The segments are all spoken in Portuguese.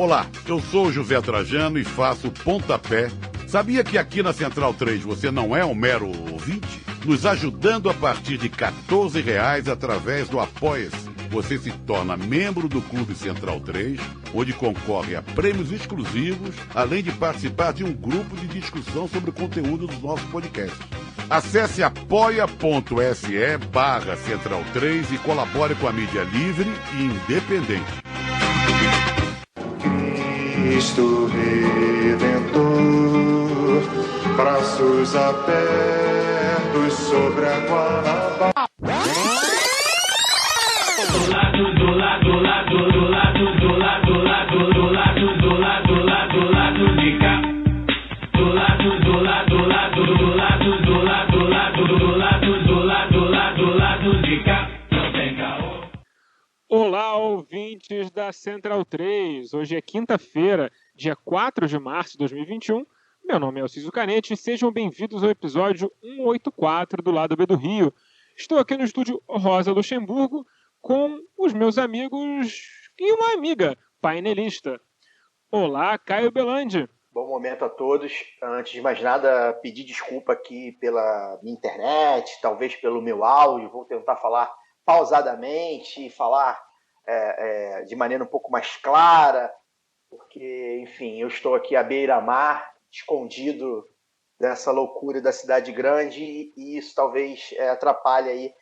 Olá, eu sou o José Trajano e faço Pontapé. Sabia que aqui na Central 3 você não é um mero ouvinte? Nos ajudando a partir de R$14 através do Apoia-se. Você se torna membro do Clube Central 3, onde concorre a prêmios exclusivos, além de participar de um grupo de discussão sobre o conteúdo dos nossos podcasts. Acesse apoia.se/Central 3 e colabore com a mídia livre e independente. Cristo Redentor, braços abertos sobre a Guanabara. Olá, ouvintes da Central 3. Hoje é quinta-feira, dia 4 de março de 2021. Meu nome é Alciso Canete e sejam bem-vindos ao episódio 184 do Lado B do Rio. Estou aqui no estúdio Rosa Luxemburgo com os meus amigos e uma amiga painelista. Olá, Caio Belandi. Bom momento a todos. Antes de mais nada, pedir desculpa aqui pela minha internet, talvez pelo meu áudio. Vou tentar falar pausadamente, falar de maneira um pouco mais clara, porque, enfim, eu estou aqui à beira-mar, escondido dessa loucura da cidade grande, e isso talvez atrapalhe aí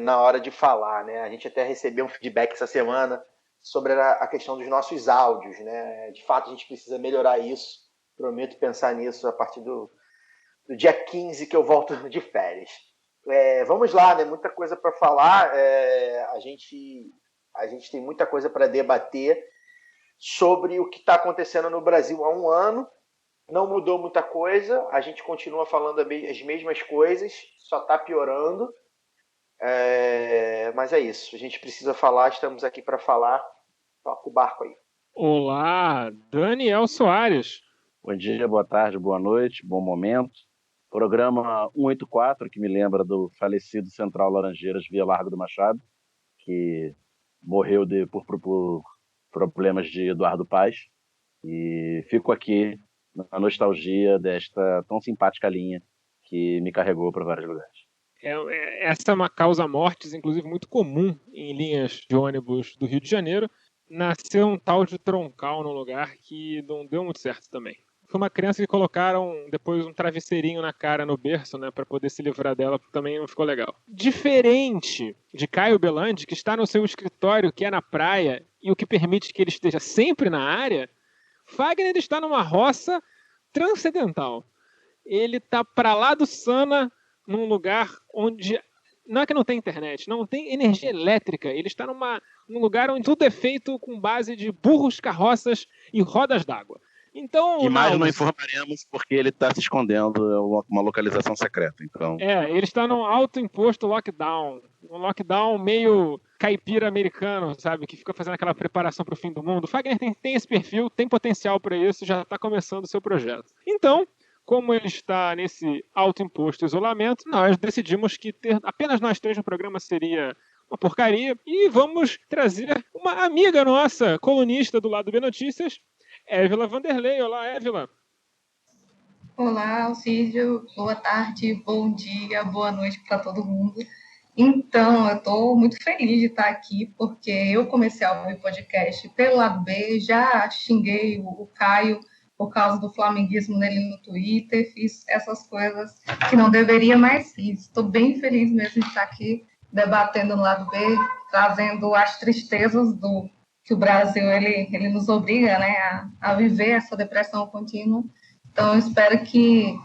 na hora de falar, né? A gente até recebeu um feedback essa semana sobre a questão dos nossos áudios, né? De fato, a gente precisa melhorar isso. Prometo pensar nisso a partir do dia 15 que eu volto de férias. Vamos lá, né? Muita coisa para falar. A gente tem muita coisa para debater sobre o que está acontecendo no Brasil há um ano. Não mudou muita coisa. A gente continua falando as mesmas coisas, só está piorando. Mas é isso. A gente precisa falar, estamos aqui para falar. Toca o barco aí. Olá, Daniel Soares. Bom dia, boa tarde, boa noite, bom momento. Programa 184, que me lembra do falecido Central Laranjeiras via Largo do Machado, que morreu por problemas de Eduardo Paes. E fico aqui na nostalgia desta tão simpática linha que me carregou para vários lugares. Essa é uma causa mortes, inclusive, muito comum em linhas de ônibus do Rio de Janeiro. Nasceu um tal de troncal no lugar que não deu muito certo também. Foi uma criança que colocaram depois um travesseirinho na cara no berço, né, para poder se livrar dela, porque também não ficou legal. Diferente de Caio Belandi, que está no seu escritório, que é na praia, e o que permite que ele esteja sempre na área, Fagner está numa roça transcendental. Ele está para lá do Sana, num lugar onde não é que não tem internet, não tem energia elétrica. Ele está num lugar onde tudo é feito com base de burros, carroças e rodas d'água. Então, e mais não informaremos porque ele está se escondendo uma localização secreta. Então... ele está num alto imposto lockdown. Um lockdown meio caipira americano, sabe? Que fica fazendo aquela preparação para o fim do mundo. O Fagner tem esse perfil, tem potencial para isso, já está começando o seu projeto. Então, como ele está nesse alto imposto isolamento, nós decidimos que ter apenas nós três no programa seria uma porcaria. E vamos trazer uma amiga nossa, colunista do Lado B Notícias, Évila Vanderlei. Olá, Évila. Olá, Alcídio. Boa tarde, bom dia, boa noite para todo mundo. Então, eu estou muito feliz de estar aqui, porque eu comecei a ouvir podcast pelo Lado B, já xinguei o Caio por causa do flamenguismo nele no Twitter, fiz essas coisas que não deveria mais fiz. Estou bem feliz mesmo de estar aqui debatendo no Lado B, trazendo as tristezas que o Brasil ele nos obriga, né, a viver essa depressão contínua. Então, eu espero que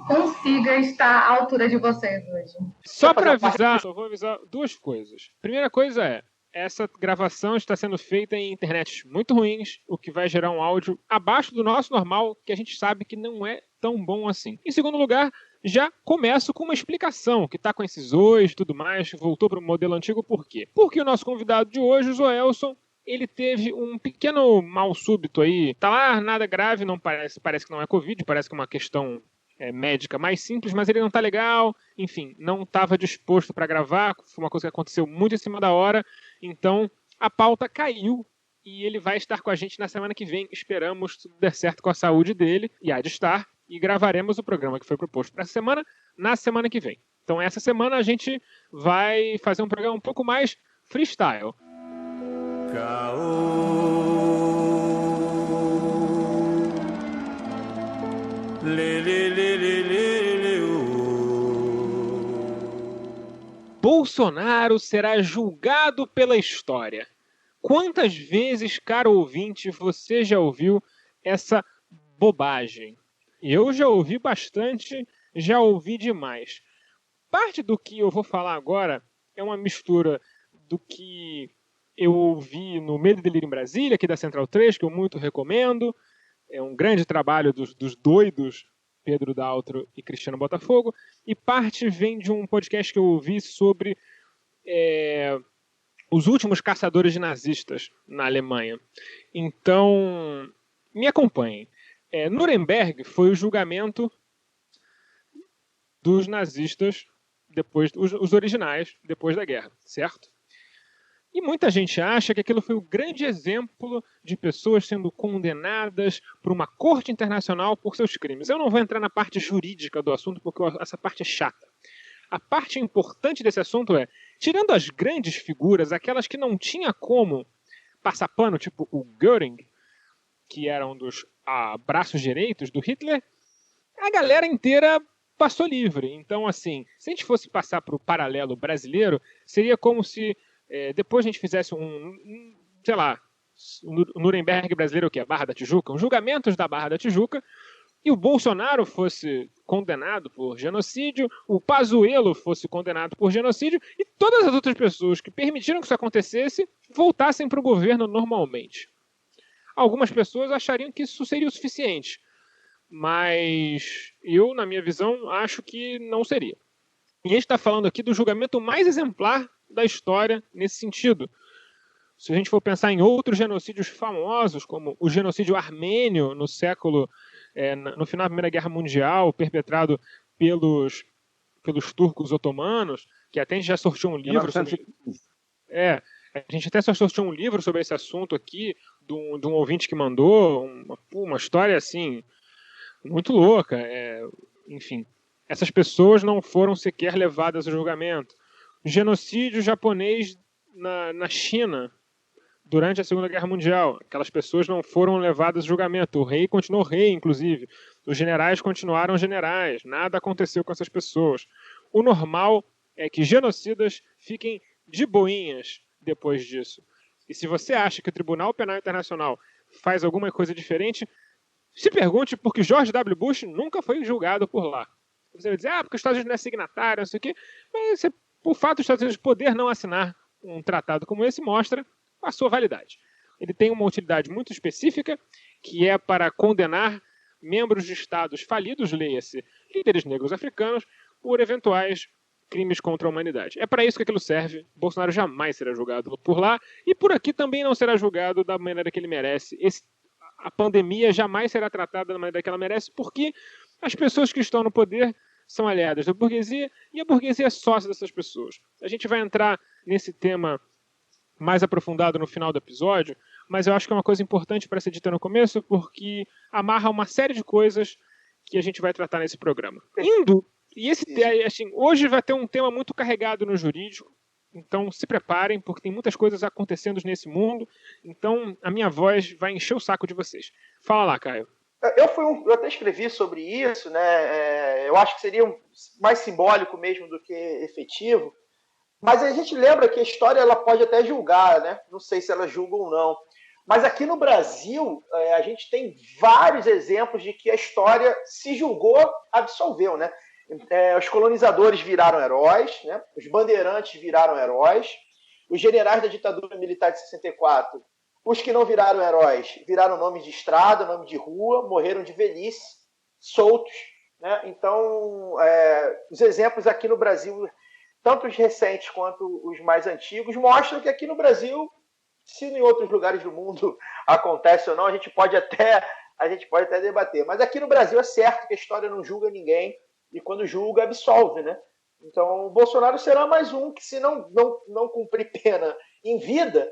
consiga estar à altura de vocês hoje. Só para avisar, eu vou avisar duas coisas. Primeira coisa essa gravação está sendo feita em internets muito ruins, o que vai gerar um áudio abaixo do nosso normal, que a gente sabe que não é tão bom assim. Em segundo lugar, já começo com uma explicação, que está com esses ois e tudo mais, voltou para o modelo antigo, por quê? Porque o nosso convidado de hoje, o Zoelson, ele teve um pequeno mal súbito aí. Tá lá, nada grave, não parece que não é Covid, parece que é uma questão médica mais simples, mas ele não tá legal, enfim, não estava disposto para gravar, foi uma coisa que aconteceu muito em cima da hora, então a pauta caiu e ele vai estar com a gente na semana que vem. Esperamos que tudo der certo com a saúde dele, e há de estar, e gravaremos o programa que foi proposto para essa semana, na semana que vem. Então essa semana a gente vai fazer um programa um pouco mais freestyle. Bolsonaro será julgado pela história. Quantas vezes, caro ouvinte, você já ouviu essa bobagem? Eu já ouvi bastante, já ouvi demais. Parte do que eu vou falar agora é uma mistura do que eu ouvi no Medo e Delírio em Brasília, aqui da Central 3, que eu muito recomendo. É um grande trabalho dos doidos Pedro Daltro e Cristiano Botafogo. E parte vem de um podcast que eu ouvi sobre os últimos caçadores de nazistas na Alemanha. Então, me acompanhem. Nuremberg foi o julgamento dos nazistas, os originais, depois da guerra, certo? E muita gente acha que aquilo foi o grande exemplo de pessoas sendo condenadas por uma corte internacional por seus crimes. Eu não vou entrar na parte jurídica do assunto, porque essa parte é chata. A parte importante desse assunto é, tirando as grandes figuras, aquelas que não tinha como passar pano, tipo o Göring, que era um dos braços direitos do Hitler, a galera inteira passou livre. Então, assim, se a gente fosse passar para o paralelo brasileiro, seria como se depois a gente fizesse sei lá, o Nuremberg brasileiro, o que é? Barra da Tijuca? Os julgamentos da Barra da Tijuca, e o Bolsonaro fosse condenado por genocídio, o Pazuello fosse condenado por genocídio, e todas as outras pessoas que permitiram que isso acontecesse voltassem para o governo normalmente. Algumas pessoas achariam que isso seria o suficiente, mas eu, na minha visão, acho que não seria. E a gente está falando aqui do julgamento mais exemplar da história nesse sentido. Se a gente for pensar em outros genocídios famosos, como o genocídio armênio no final da Primeira Guerra Mundial, perpetrado pelos turcos otomanos, que até a gente já sorteou um livro sobre... a gente até sorteou um livro sobre esse assunto aqui, de um ouvinte que mandou uma história assim, muito louca. Enfim, essas pessoas não foram sequer levadas a julgamento. Genocídio japonês na China durante a Segunda Guerra Mundial. Aquelas pessoas não foram levadas a julgamento. O rei continuou rei, inclusive. Os generais continuaram generais. Nada aconteceu com essas pessoas. O normal é que genocidas fiquem de boinhas depois disso. E se você acha que o Tribunal Penal Internacional faz alguma coisa diferente, se pergunte por que George W. Bush nunca foi julgado por lá. Você vai dizer, porque os Estados Unidos não é signatário, não sei o quê. Mas o fato dos Estados Unidos poder não assinar um tratado como esse mostra a sua validade. Ele tem uma utilidade muito específica, que é para condenar membros de estados falidos, leia-se, líderes negros africanos, por eventuais crimes contra a humanidade. É para isso que aquilo serve. Bolsonaro jamais será julgado por lá, e por aqui também não será julgado da maneira que ele merece. A pandemia jamais será tratada da maneira que ela merece, porque as pessoas que estão no poder são aliadas da burguesia, e a burguesia é sócia dessas pessoas. A gente vai entrar nesse tema mais aprofundado no final do episódio, mas eu acho que é uma coisa importante para ser dita no começo, porque amarra uma série de coisas que a gente vai tratar nesse programa. Hoje vai ter um tema muito carregado no jurídico, então se preparem, porque tem muitas coisas acontecendo nesse mundo, então a minha voz vai encher o saco de vocês. Fala lá, Caio. Eu até escrevi sobre isso, né? Eu acho que seria mais simbólico mesmo do que efetivo, mas a gente lembra que a história ela pode até julgar, né? Não sei se ela julga ou não. Mas aqui no Brasil, a gente tem vários exemplos de que a história se julgou, absolveu, né? Os colonizadores viraram heróis, né? Os bandeirantes viraram heróis, os generais da ditadura militar de 64, os que não viraram heróis, viraram nome de estrada, nome de rua, morreram de velhice, soltos, né? Então, os exemplos aqui no Brasil, tanto os recentes quanto os mais antigos, mostram que aqui no Brasil, se em outros lugares do mundo acontece ou não, a gente pode até debater. Mas aqui no Brasil é certo que a história não julga ninguém, e quando julga, absolve, né? Então, o Bolsonaro será mais um que, se não cumprir pena em vida,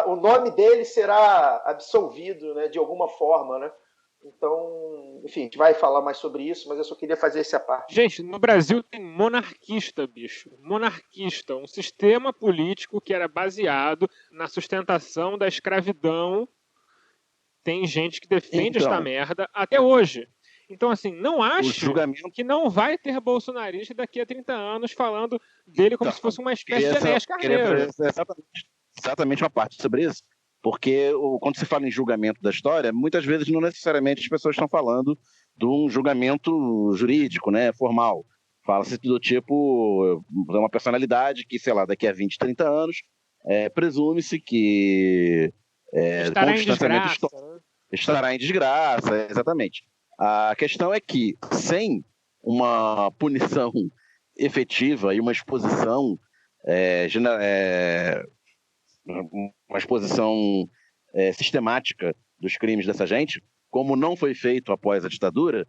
o nome dele será absolvido, né, de alguma forma, né? Então, enfim, a gente vai falar mais sobre isso, mas eu só queria fazer essa parte. Gente, no Brasil tem monarquista, bicho. Monarquista, um sistema político que era baseado na sustentação da escravidão. Tem gente que defende esta merda até hoje. Então, assim, não acho que não vai ter bolsonarista daqui a 30 anos falando dele como se fosse uma espécie de Enéas Carneiro. Exatamente uma parte sobre isso. Porque quando se fala em julgamento da história, muitas vezes não necessariamente as pessoas estão falando de um julgamento jurídico, né, formal. Fala-se do tipo, uma personalidade que, sei lá, daqui a 20, 30 anos, presume-se que estará em desgraça. Estará em desgraça, exatamente. A questão é que, sem uma punição efetiva e uma exposição sistemática dos crimes dessa gente, como não foi feito após a ditadura,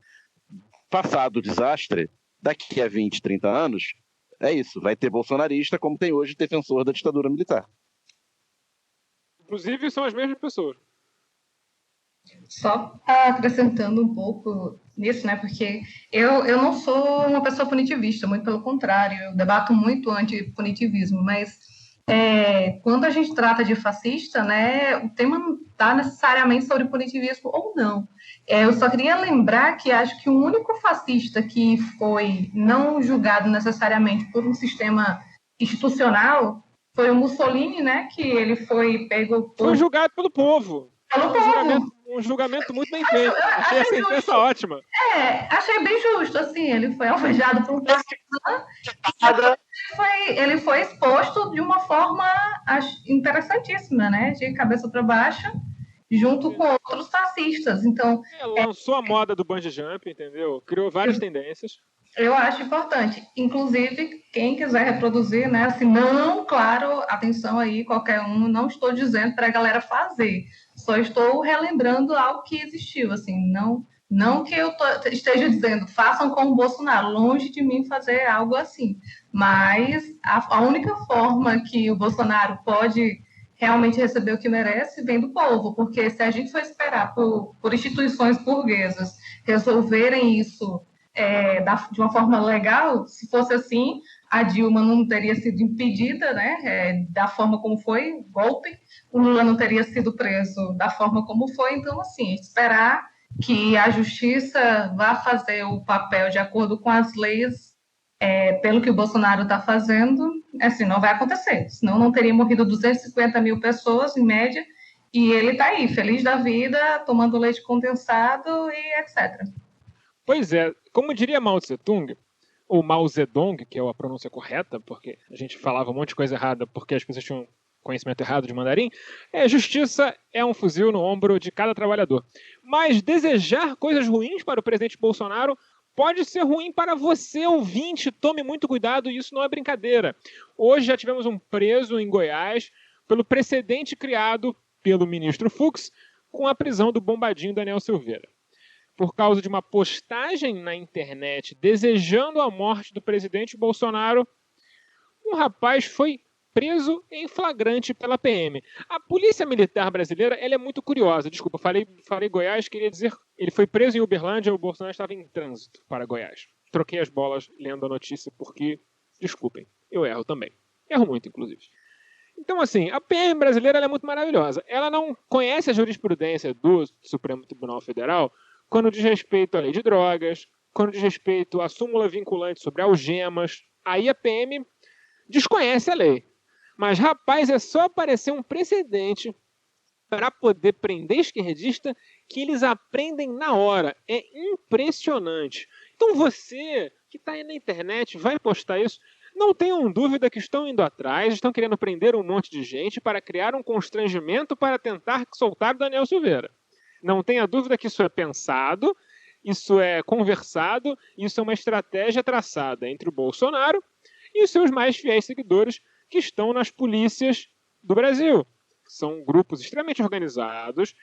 passado o desastre, daqui a 20, 30 anos, é isso, vai ter bolsonarista como tem hoje defensor da ditadura militar. Inclusive, são as mesmas pessoas. Só acrescentando um pouco nisso, né? Porque eu não sou uma pessoa punitivista, muito pelo contrário, eu debato muito anti-punitivismo, mas quando a gente trata de fascista, né, o tema não está necessariamente sobre punitivismo ou não. Eu só queria lembrar que acho que o único fascista que foi não julgado necessariamente por um sistema institucional foi o Mussolini, né? Que ele foi pego por... Foi julgado pelo povo. Um julgamento muito bem feito. Achei a sentença ótima. Achei bem justo, assim, ele foi alvejado por um partizan, ele foi exposto de uma forma interessantíssima, né, de cabeça para baixo, junto com outros fascistas, então... lançou a moda do bungee jump, entendeu? Criou várias tendências. Eu acho importante, inclusive, quem quiser reproduzir, né, assim, não, claro, atenção aí, qualquer um, não estou dizendo para a galera fazer, só estou relembrando algo que existiu, assim, não que eu esteja dizendo, façam como o Bolsonaro, longe de mim fazer algo assim, mas a única forma que o Bolsonaro pode realmente receber o que merece vem do povo, porque se a gente for esperar por instituições burguesas resolverem isso de uma forma legal, se fosse assim, a Dilma não teria sido impedida, né, da forma como foi, golpe, o Lula não teria sido preso da forma como foi, então, assim, esperar que a justiça vá fazer o papel de acordo com as leis, pelo que o Bolsonaro está fazendo, assim, não vai acontecer, senão não teria morrido 250 mil pessoas, em média, e ele está aí, feliz da vida, tomando leite condensado e etc. Pois é, como diria Mao Tse-tung, ou Mao Zedong, que é a pronúncia correta, porque a gente falava um monte de coisa errada porque as pessoas tinham conhecimento errado de mandarim, justiça é um fuzil no ombro de cada trabalhador. Mas desejar coisas ruins para o presidente Bolsonaro pode ser ruim para você, ouvinte. Tome muito cuidado, isso não é brincadeira. Hoje já tivemos um preso em Goiás pelo precedente criado pelo ministro Fux com a prisão do bombadinho Daniel Silveira. Por causa de uma postagem na internet desejando a morte do presidente Bolsonaro, um rapaz foi preso em flagrante pela PM. A polícia militar brasileira ela é muito curiosa. Desculpa, falei Goiás, queria dizer ele foi preso em Uberlândia, o Bolsonaro estava em trânsito para Goiás. Troquei as bolas lendo a notícia porque, desculpem, eu erro também. Erro muito, inclusive. Então, assim, a PM brasileira ela é muito maravilhosa. Ela não conhece a jurisprudência do Supremo Tribunal Federal quando diz respeito à lei de drogas, quando diz respeito à súmula vinculante sobre algemas. Aí a PM desconhece a lei. Mas, rapaz, é só aparecer um precedente para poder prender esquerdista que eles aprendem na hora. É impressionante. Então você que está aí na internet vai postar isso. Não tenham dúvida que estão indo atrás, estão querendo prender um monte de gente para criar um constrangimento para tentar soltar o Daniel Silveira. Não tenha dúvida que isso é pensado, isso é conversado, isso é uma estratégia traçada entre o Bolsonaro e os seus mais fiéis seguidores que estão nas polícias do Brasil. São grupos extremamente organizados,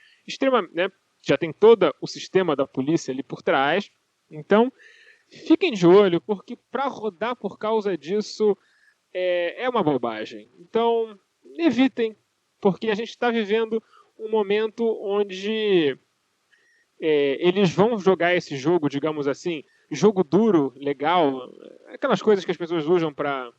já tem todo o sistema da polícia ali por trás. Então, fiquem de olho, porque para rodar por causa disso é uma bobagem. Então, evitem porque a gente está vivendo um momento onde eles vão jogar esse jogo, digamos assim, jogo duro, legal, aquelas coisas que as pessoas usam para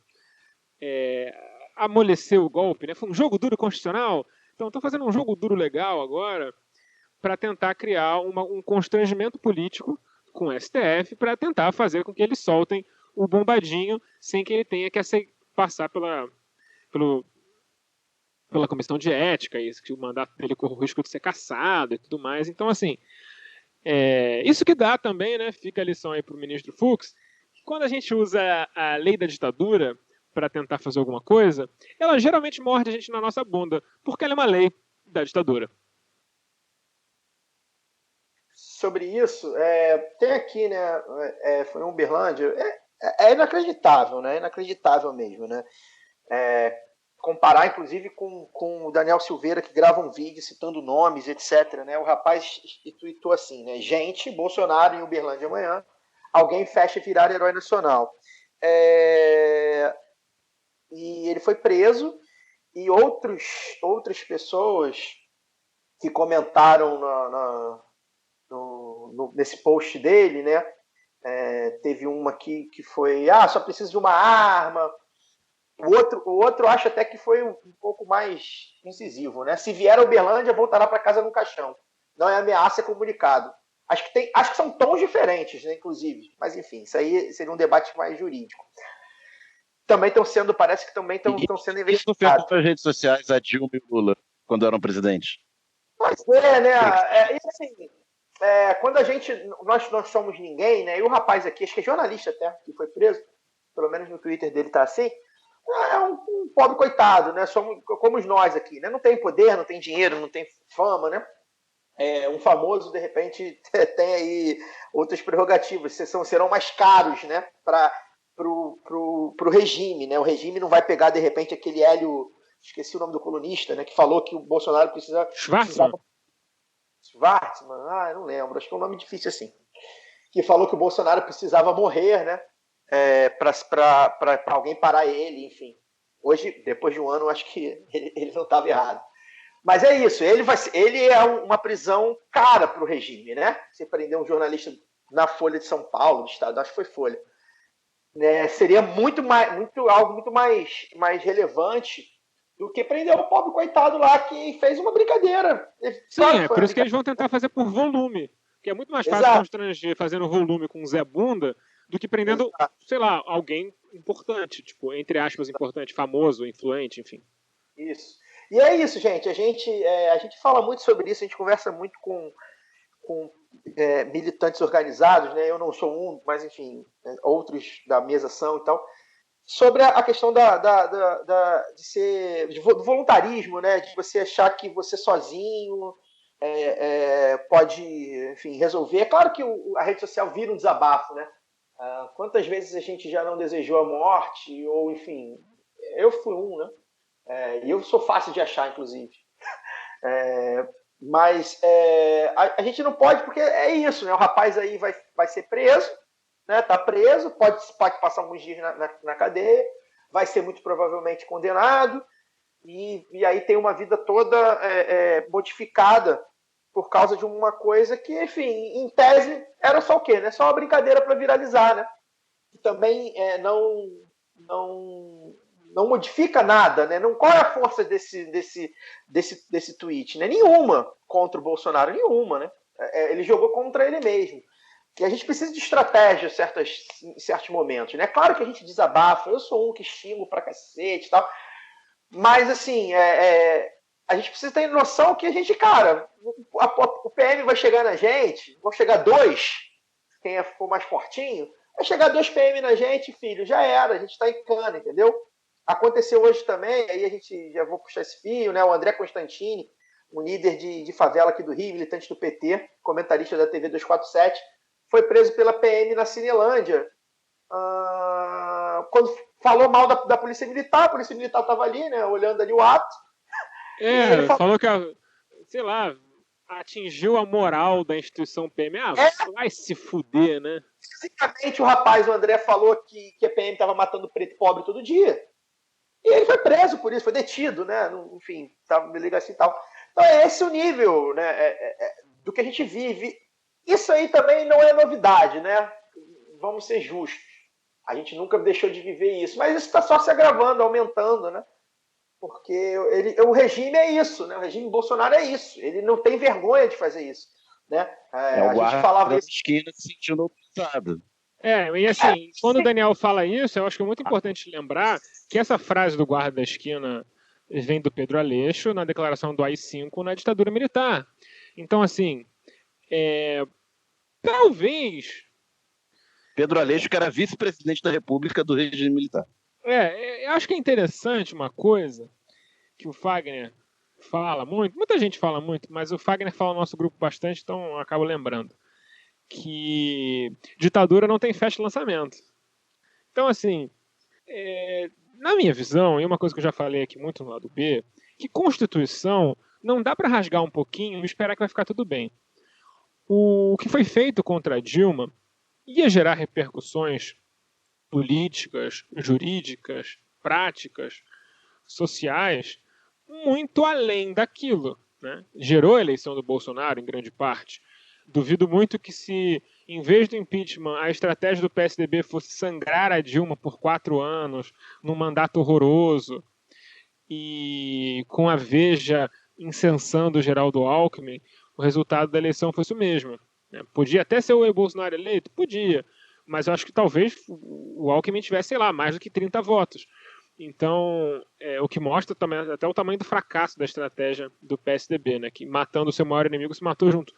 amolecer o golpe, né? Foi um jogo duro constitucional, então estão fazendo um jogo duro legal agora para tentar criar um constrangimento político com o STF para tentar fazer com que eles soltem o bombadinho sem que ele tenha que passar pela comissão de ética, isso, que o mandato dele corre o risco de ser cassado e tudo mais. Então, assim, isso que dá também, né? Fica a lição aí para o ministro Fux, que quando a gente usa a lei da ditadura para tentar fazer alguma coisa, ela geralmente morde a gente na nossa bunda, porque ela é uma lei da ditadura. Sobre isso, tem aqui, né? Foi em Uberlândia. É inacreditável, né? Inacreditável mesmo, né? Comparar, inclusive, com o Daniel Silveira, que grava um vídeo citando nomes, etc. Né? O rapaz tweetou assim, né? Gente, Bolsonaro em Uberlândia amanhã, alguém fecha virar herói nacional. E ele foi preso, e outras pessoas que comentaram nesse post dele, né? Teve uma aqui que foi, só precisa de uma arma. O outro acho até que foi um pouco mais incisivo, né? Se vier a Uberlândia, voltará para casa no caixão. Não é ameaça, é comunicado. Acho que são tons diferentes, né, inclusive. Mas enfim, isso aí seria um debate mais jurídico. Parece que também estão sendo investigados. Isso nas redes sociais a Dilma e o Lula, quando eram presidentes. Pois né? Assim, quando nós somos ninguém, né? E o rapaz aqui, acho que é jornalista até, que foi preso, pelo menos no Twitter dele tá assim, é um pobre coitado, né? Somos como nós aqui, né? Não tem poder, não tem dinheiro, não tem fama, né? Um famoso, de repente, tem aí outras prerrogativas, serão mais caros, né? Pro regime, né? O regime não vai pegar, de repente, aquele Hélio, esqueci o nome do colunista, né? Que falou que o Bolsonaro precisava... Schwartzman? Não lembro, acho que é um nome difícil assim. Que falou que o Bolsonaro precisava morrer, né? Para alguém parar ele, enfim. Hoje, depois de um ano, acho que ele não estava errado. Mas é isso, ele é uma prisão cara para o regime, né? Você prender um jornalista na Folha de São Paulo, do Estado, acho que foi Folha. Né? Seria algo muito mais relevante do que prender o pobre coitado lá que fez uma brincadeira. Sim, por isso que eles vão tentar fazer por volume. Que é muito mais fácil constranger fazendo volume com Zé Bunda do que prendendo, sei lá, alguém importante, tipo, entre aspas, importante, famoso, influente, enfim. Isso. E é isso, gente. A gente fala muito sobre isso, a gente conversa muito com militantes organizados, né? Eu não sou um, mas enfim, outros da mesa são e tal, sobre a questão do voluntarismo, né? De você achar que você sozinho pode, enfim, resolver. É claro que a rede social vira um desabafo, né? Quantas vezes a gente já não desejou a morte, ou enfim, eu fui um, né? E eu sou fácil de achar, inclusive. Mas a gente não pode, porque é isso, né? O rapaz aí vai ser preso, né? Tá preso, pode passar alguns dias na cadeia, vai ser muito provavelmente condenado, e aí tem uma vida toda modificada por causa de uma coisa que, enfim, em tese, era só o quê? Né? Só uma brincadeira para viralizar, né? E também não modifica nada, né? Qual é a força desse tweet? Né? Nenhuma contra o Bolsonaro, nenhuma, né? Ele jogou contra ele mesmo. E a gente precisa de estratégia em certos momentos, né? Claro que a gente desabafa, eu sou um que xingo pra cacete e tal, mas assim, a gente precisa ter noção que a gente, cara, o PM vai chegar na gente, vão chegar 2, quem for mais fortinho, vai chegar 2 PM na gente, filho, já era, a gente tá em cana, entendeu? Aconteceu hoje também, aí a gente já vou puxar esse fio, né? O André Constantini, um líder de favela aqui do Rio, militante do PT, comentarista da TV 247, foi preso pela PM na Cinelândia. Quando falou mal da Polícia Militar, a Polícia Militar estava ali, né? Olhando ali o ato. Ele falou que, sei lá, atingiu a moral da instituição PM. Vai se fuder, né? Basicamente, o André falou que a PM estava matando preto e pobre todo dia. E ele foi preso por isso, foi detido, né? Enfim, estava na delegacia e tal. Então é esse o nível, né, do que a gente vive. Isso aí também não é novidade, né? Vamos ser justos. A gente nunca deixou de viver isso, mas isso está só se agravando, aumentando, né? Porque o regime é isso, né? O regime Bolsonaro é isso. Ele não tem vergonha de fazer isso, né? O a gente falava isso. esquina se sentindo obrigado. E assim, quando o Daniel fala isso, eu acho que é muito importante lembrar que essa frase do guarda da esquina vem do Pedro Aleixo na declaração do AI-5 na ditadura militar. Então, assim, talvez... Pedro Aleixo, que era vice-presidente da República do regime militar. Eu acho que é interessante uma coisa que o Fagner fala muito, muita gente fala muito, mas o Fagner fala no nosso grupo bastante, então eu acabo lembrando, que ditadura não tem festa de lançamento. Então, assim, na minha visão, e uma coisa que eu já falei aqui muito no lado B, que Constituição não dá para rasgar um pouquinho e esperar que vai ficar tudo bem. O que foi feito contra a Dilma ia gerar repercussões políticas, jurídicas, práticas, sociais, muito além daquilo, né? Gerou a eleição do Bolsonaro, em grande parte. Duvido muito que se, em vez do impeachment, a estratégia do PSDB fosse sangrar a Dilma por 4 anos, num mandato horroroso, e com a Veja incensando o Geraldo Alckmin, o resultado da eleição fosse o mesmo. Podia até ser o Bolsonaro eleito? Podia. Mas eu acho que talvez o Alckmin tivesse, sei lá, mais do que 30 votos. Então, o que mostra também até o tamanho do fracasso da estratégia do PSDB, né? Que matando o seu maior inimigo se matou junto.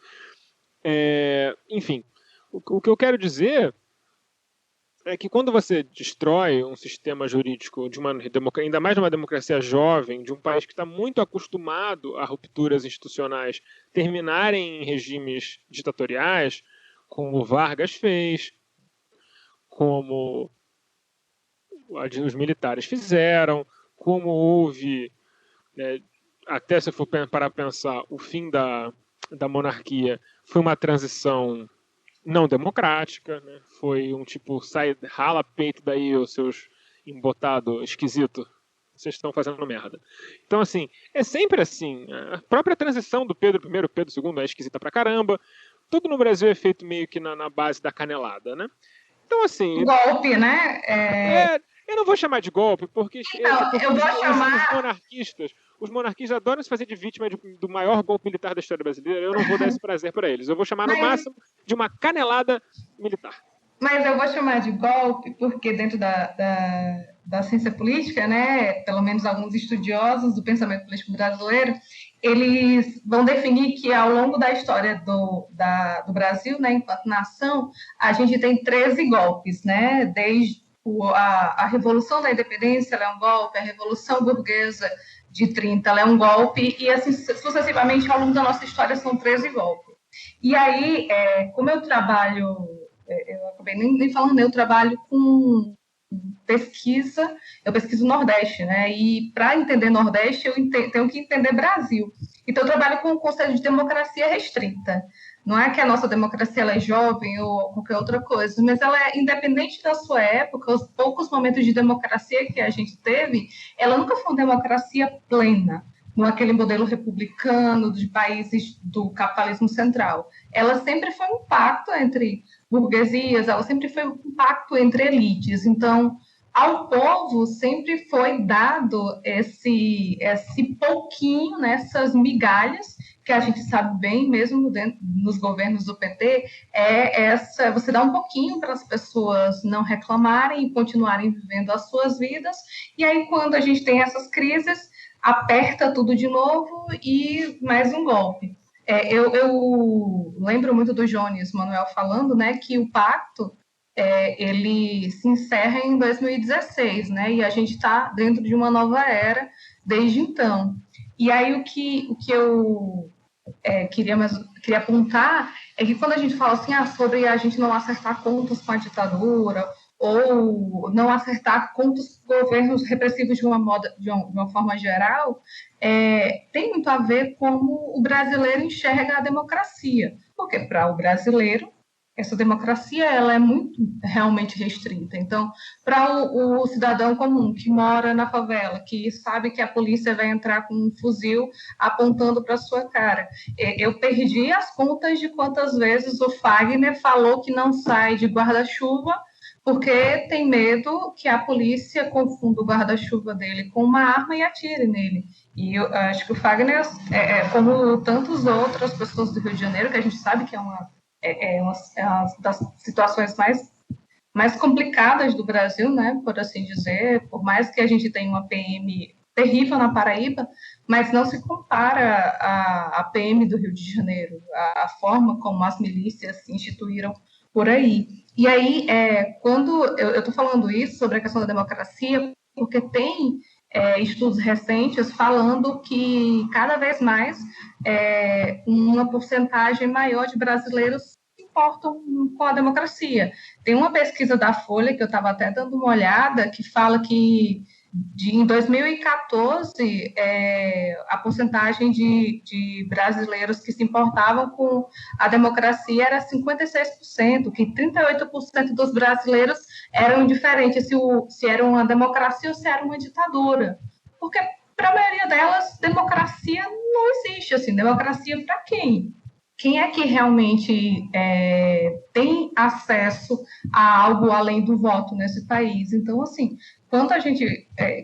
Enfim, o que eu quero dizer é que quando você destrói um sistema jurídico de ainda mais numa democracia jovem, de um país que está muito acostumado a rupturas institucionais terminarem em regimes ditatoriais, como o Vargas fez, como os militares fizeram, como houve, né, até se for para pensar, o fim da monarquia foi uma transição não democrática, né? Foi um tipo, rala peito daí, os seus embotado esquisito, vocês estão fazendo merda. Então, assim, é sempre assim. A própria transição do Pedro I, Pedro II é esquisita pra caramba. Tudo no Brasil é feito meio que na base da canelada, né? Então, assim... Golpe, né? Eu não vou chamar de golpe, porque, eu vou chamar... Os monarquistas adoram se fazer de vítima do maior golpe militar da história brasileira. Eu não vou dar esse prazer para eles. Eu vou chamar, no máximo, de uma canelada militar. Mas eu vou chamar de golpe porque dentro da ciência política, né, pelo menos alguns estudiosos do pensamento político brasileiro, eles vão definir que ao longo da história do Brasil, né, enquanto nação, a gente tem 13 golpes, né, desde a Revolução da Independência, ela é um golpe, a Revolução Burguesa de 30, ela é um golpe, e assim sucessivamente ao longo da nossa história são 13 golpes. E aí, como eu trabalho, eu acabei nem falando, eu trabalho com pesquisa, eu pesquiso Nordeste, né? E para entender Nordeste, eu tenho que entender Brasil. Então, eu trabalho com o conceito de democracia restrita. Não é que a nossa democracia ela é jovem ou qualquer outra coisa, mas ela é independente da sua época, os poucos momentos de democracia que a gente teve, ela nunca foi uma democracia plena, não aquele modelo republicano de países do capitalismo central. Ela sempre foi um pacto entre burguesias, ela sempre foi um pacto entre elites. Então, ao povo sempre foi dado esse pouquinho, nessas migalhas, que a gente sabe bem, mesmo nos governos do PT, você dá um pouquinho para as pessoas não reclamarem e continuarem vivendo as suas vidas, e aí quando a gente tem essas crises, aperta tudo de novo e mais um golpe. Eu lembro muito do Jones Manuel falando, né, que o pacto ele se encerra em 2016, né, e a gente está dentro de uma nova era desde então. E aí o que eu queria apontar é que quando a gente fala assim, sobre a gente não acertar contas com a ditadura ou não acertar contas com governos repressivos de uma forma geral, tem muito a ver como o brasileiro enxerga a democracia. Porque para o brasileiro, essa democracia ela é muito realmente restrita. Então, para o cidadão comum que mora na favela, que sabe que a polícia vai entrar com um fuzil apontando para sua cara, eu perdi as contas de quantas vezes o Fagner falou que não sai de guarda-chuva porque tem medo que a polícia confunda o guarda-chuva dele com uma arma e atire nele. E eu acho que o Fagner, como tantas outras pessoas do Rio de Janeiro, que a gente sabe que é uma das situações mais complicadas do Brasil, né, por assim dizer, por mais que a gente tenha uma PM terrível na Paraíba, mas não se compara a PM do Rio de Janeiro, a forma como as milícias se instituíram por aí. E aí, quando eu estou falando isso sobre a questão da democracia, porque tem estudos recentes falando que cada vez mais uma porcentagem maior de brasileiros se importam com a democracia. Tem uma pesquisa da Folha, que eu estava até dando uma olhada, que fala que em 2014, a porcentagem de brasileiros que se importavam com a democracia era 56%, que 38% dos brasileiros eram indiferentes se era uma democracia ou se era uma ditadura. Porque, para a maioria delas, democracia não existe. Assim, democracia para quem? Quem é que realmente tem acesso a algo além do voto nesse país? Então, assim,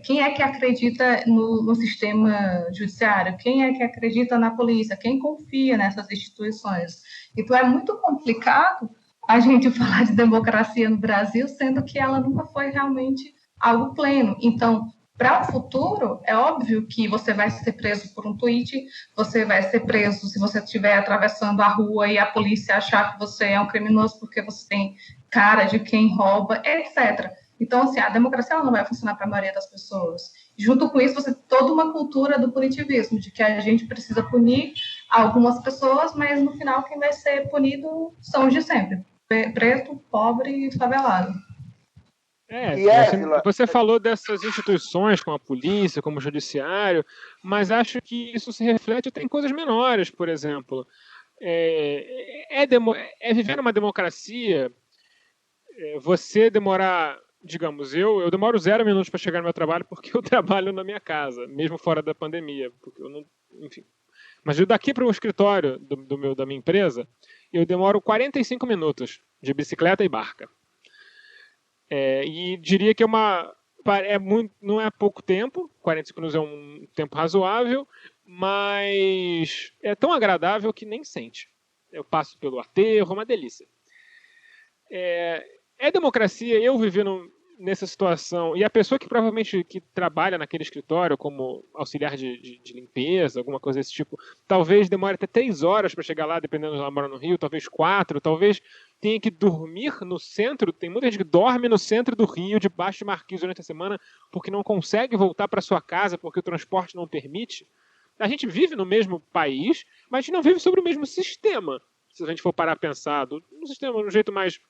quem é que acredita no sistema judiciário? Quem é que acredita na polícia? Quem confia nessas instituições? Então, é muito complicado a gente falar de democracia no Brasil, sendo que ela nunca foi realmente algo pleno. Então, para o futuro, é óbvio que você vai ser preso por um tweet, você vai ser preso se você estiver atravessando a rua e a polícia achar que você é um criminoso porque você tem cara de quem rouba, etc. Então, assim, a democracia ela não vai funcionar para a maioria das pessoas. Junto com isso, você tem toda uma cultura do punitivismo, de que a gente precisa punir algumas pessoas, mas no final quem vai ser punido são os de sempre. Preto, pobre e favelado. Você falou dessas instituições como a polícia, como o judiciário, mas acho que isso se reflete até em coisas menores, por exemplo. Viver numa democracia, você demorar, digamos, eu demoro 0 minutos para chegar no meu trabalho porque eu trabalho na minha casa, mesmo fora da pandemia, porque eu não, enfim. Mas daqui para o escritório da minha empresa, eu demoro 45 minutos de bicicleta e barca. E diria que não é pouco tempo, 45 minutos é um tempo razoável, mas é tão agradável que nem sente. Eu passo pelo aterro, uma delícia. Democracia, eu vivendo nessa situação, e a pessoa que provavelmente que trabalha naquele escritório como auxiliar de limpeza, alguma coisa desse tipo, talvez demore até 3 horas para chegar lá, dependendo de ela mora no Rio, talvez 4, talvez tenha que dormir no centro. Tem muita gente que dorme no centro do Rio, debaixo de marquise durante a semana, porque não consegue voltar para sua casa, porque o transporte não permite. A gente vive no mesmo país, mas a gente não vive sobre o mesmo sistema, se a gente for parar a pensar, no sistema, no jeito mais,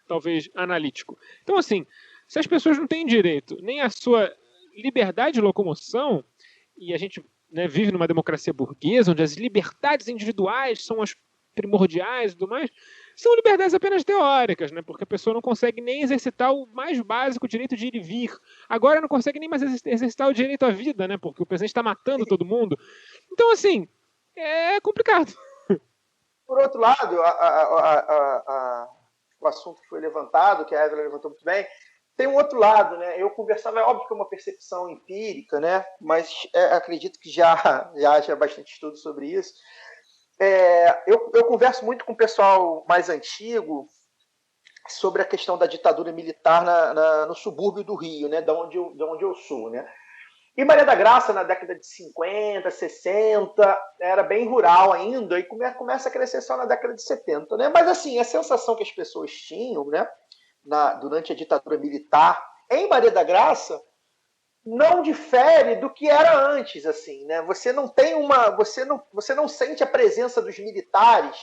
talvez, analítico. Então, assim, se as pessoas não têm direito nem à sua liberdade de locomoção, e a gente vive numa democracia burguesa, onde as liberdades individuais são as primordiais e tudo mais, são liberdades apenas teóricas, porque a pessoa não consegue nem exercitar o mais básico direito de ir e vir. Agora não consegue nem mais exercitar o direito à vida, porque o presidente está matando todo mundo. Então, assim, é complicado. Por outro lado, o assunto que foi levantado, que a Evelyn levantou muito bem, tem um outro lado, Eu conversava, é óbvio que é uma percepção empírica, mas acredito que já haja bastante estudo sobre isso. Eu converso muito com o pessoal mais antigo sobre a questão da ditadura militar no subúrbio do Rio, de onde eu sou, E Maria da Graça, na década de 50, 60, era bem rural ainda, e começa a crescer só na década de 70, Mas, assim, a sensação que as pessoas tinham, durante a ditadura militar em Maria da Graça não difere do que era antes, assim, Você não tem você não sente a presença dos militares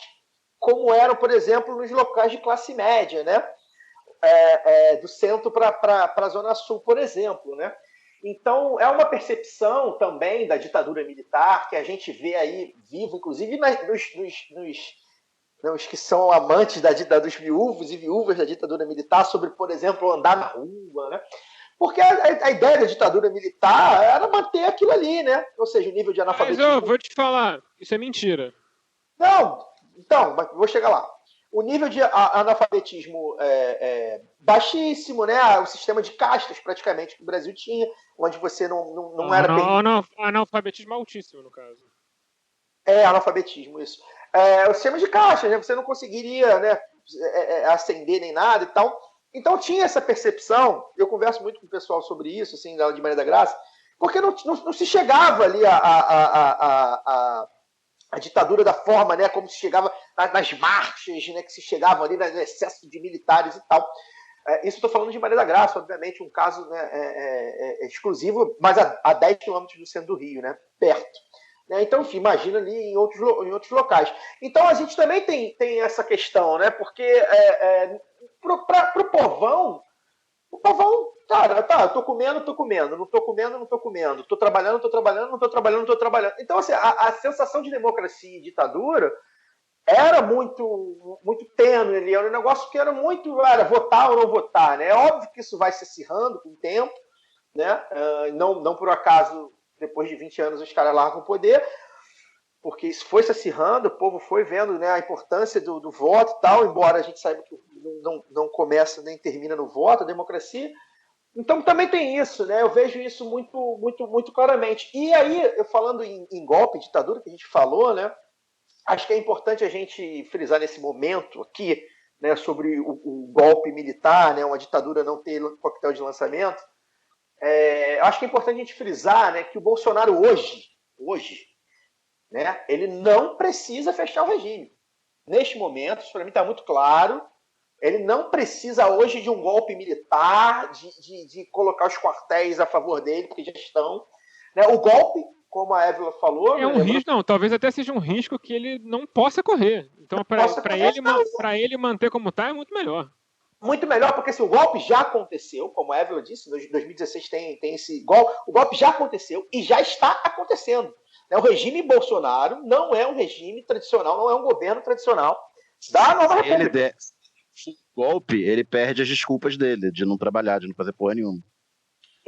como eram, por exemplo, nos locais de classe média, do centro para a zona sul, por exemplo, Então, é uma percepção também da ditadura militar que a gente vê aí vivo, inclusive né, os que são amantes da ditadura, dos viúvos e viúvas da ditadura militar, sobre, por exemplo, andar na rua, né? Porque a ideia da ditadura militar era manter aquilo ali, né? Ou seja, o nível de analfabetismo... Mas eu vou te falar, isso é mentira. Não, então, vou chegar lá. O nível de analfabetismo baixíssimo, né? O sistema de castas, praticamente, que o Brasil tinha, onde você não era... Analfabetismo altíssimo, no caso. Analfabetismo, isso. O sistema de castas, né? Você não conseguiria, né, ascender nem nada e tal. Então tinha essa percepção, eu converso muito com o pessoal sobre isso, assim, de Maria da Graça, porque não se chegava ali a ditadura da forma, né, como se chegava nas marchas, né, que se chegavam ali no excesso de militares e tal. Isso estou falando de Maria da Graça, obviamente, um caso, né, exclusivo, mas a 10 quilômetros do centro do Rio, né, perto. Então, enfim, imagina ali em outros locais. Então, a gente também tem essa questão, né? Porque para o povão, cara, eu tô comendo, não tô comendo, não tô comendo, tô trabalhando, não tô trabalhando. Então, assim, a sensação de democracia e ditadura era muito, muito tênue ali, era um negócio que era muito, votar ou não votar, né? É óbvio que isso vai se acirrando com o tempo, né? Não por acaso... Depois de 20 anos os caras largam o poder, porque isso foi se acirrando, o povo foi vendo, né, a importância do voto e tal, embora a gente saiba que não começa nem termina no voto, a democracia. Então também tem isso, né? Eu vejo isso muito, muito, muito claramente. E aí, eu falando em golpe, ditadura, que a gente falou, né? Acho que é importante a gente frisar nesse momento aqui, né, sobre o golpe militar, né, uma ditadura não ter coquetel de lançamento. Acho que é importante a gente frisar, né, que o Bolsonaro hoje, né, ele não precisa fechar o regime. Neste momento, isso para mim está muito claro, ele não precisa hoje de um golpe militar, de colocar os quartéis a favor dele, porque já estão. Né? O golpe, como a Évila falou... Risco, talvez até seja um risco que ele não possa correr. Então, para ele manter como está, é muito melhor. Muito melhor, porque assim, o golpe já aconteceu, como a Évila disse, em 2016 tem esse golpe. O golpe já aconteceu e já está acontecendo. O regime Bolsonaro não é um regime tradicional, não é um governo tradicional da Nova República. O golpe, ele perde as desculpas dele, de não trabalhar, de não fazer porra nenhuma.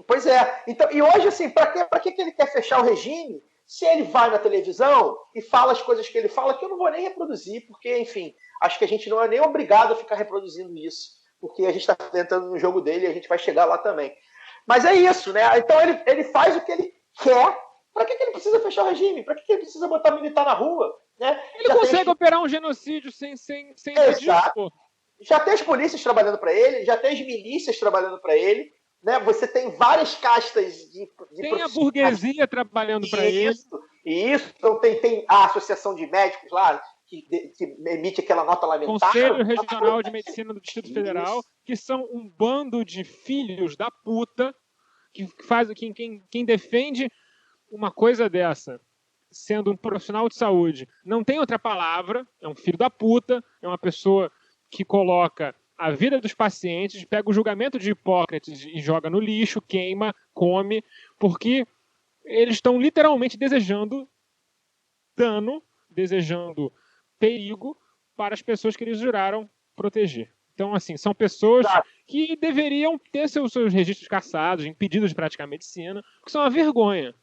Pois é. Então, e hoje, assim, para que ele quer fechar o regime se ele vai na televisão e fala as coisas que ele fala, que eu não vou nem reproduzir, porque, enfim, acho que a gente não é nem obrigado a ficar reproduzindo isso. Porque a gente está entrando no jogo dele e a gente vai chegar lá também. Mas é isso, né? Então ele faz o que ele quer. Para que ele precisa fechar o regime? Para que ele precisa botar militar na rua? Né? Ele já consegue operar um genocídio sem Exato. Já tem as polícias trabalhando para ele, já tem as milícias trabalhando para ele. Né? Você tem várias castas de tem a burguesia trabalhando para ele. Isso. Então tem a associação de médicos lá, que emite aquela nota lamentável. Conselho Regional de Medicina do Distrito Federal, que são um bando de filhos da puta que faz quem defende uma coisa dessa, sendo um profissional de saúde, não tem outra palavra, é um filho da puta, é uma pessoa que coloca a vida dos pacientes, pega o julgamento de Hipócrates e joga no lixo, queima, come, porque eles estão literalmente desejando dano, desejando perigo para as pessoas que eles juraram proteger. Então, assim, são pessoas que deveriam ter seus registros cassados, impedidos de praticar medicina, que são uma vergonha.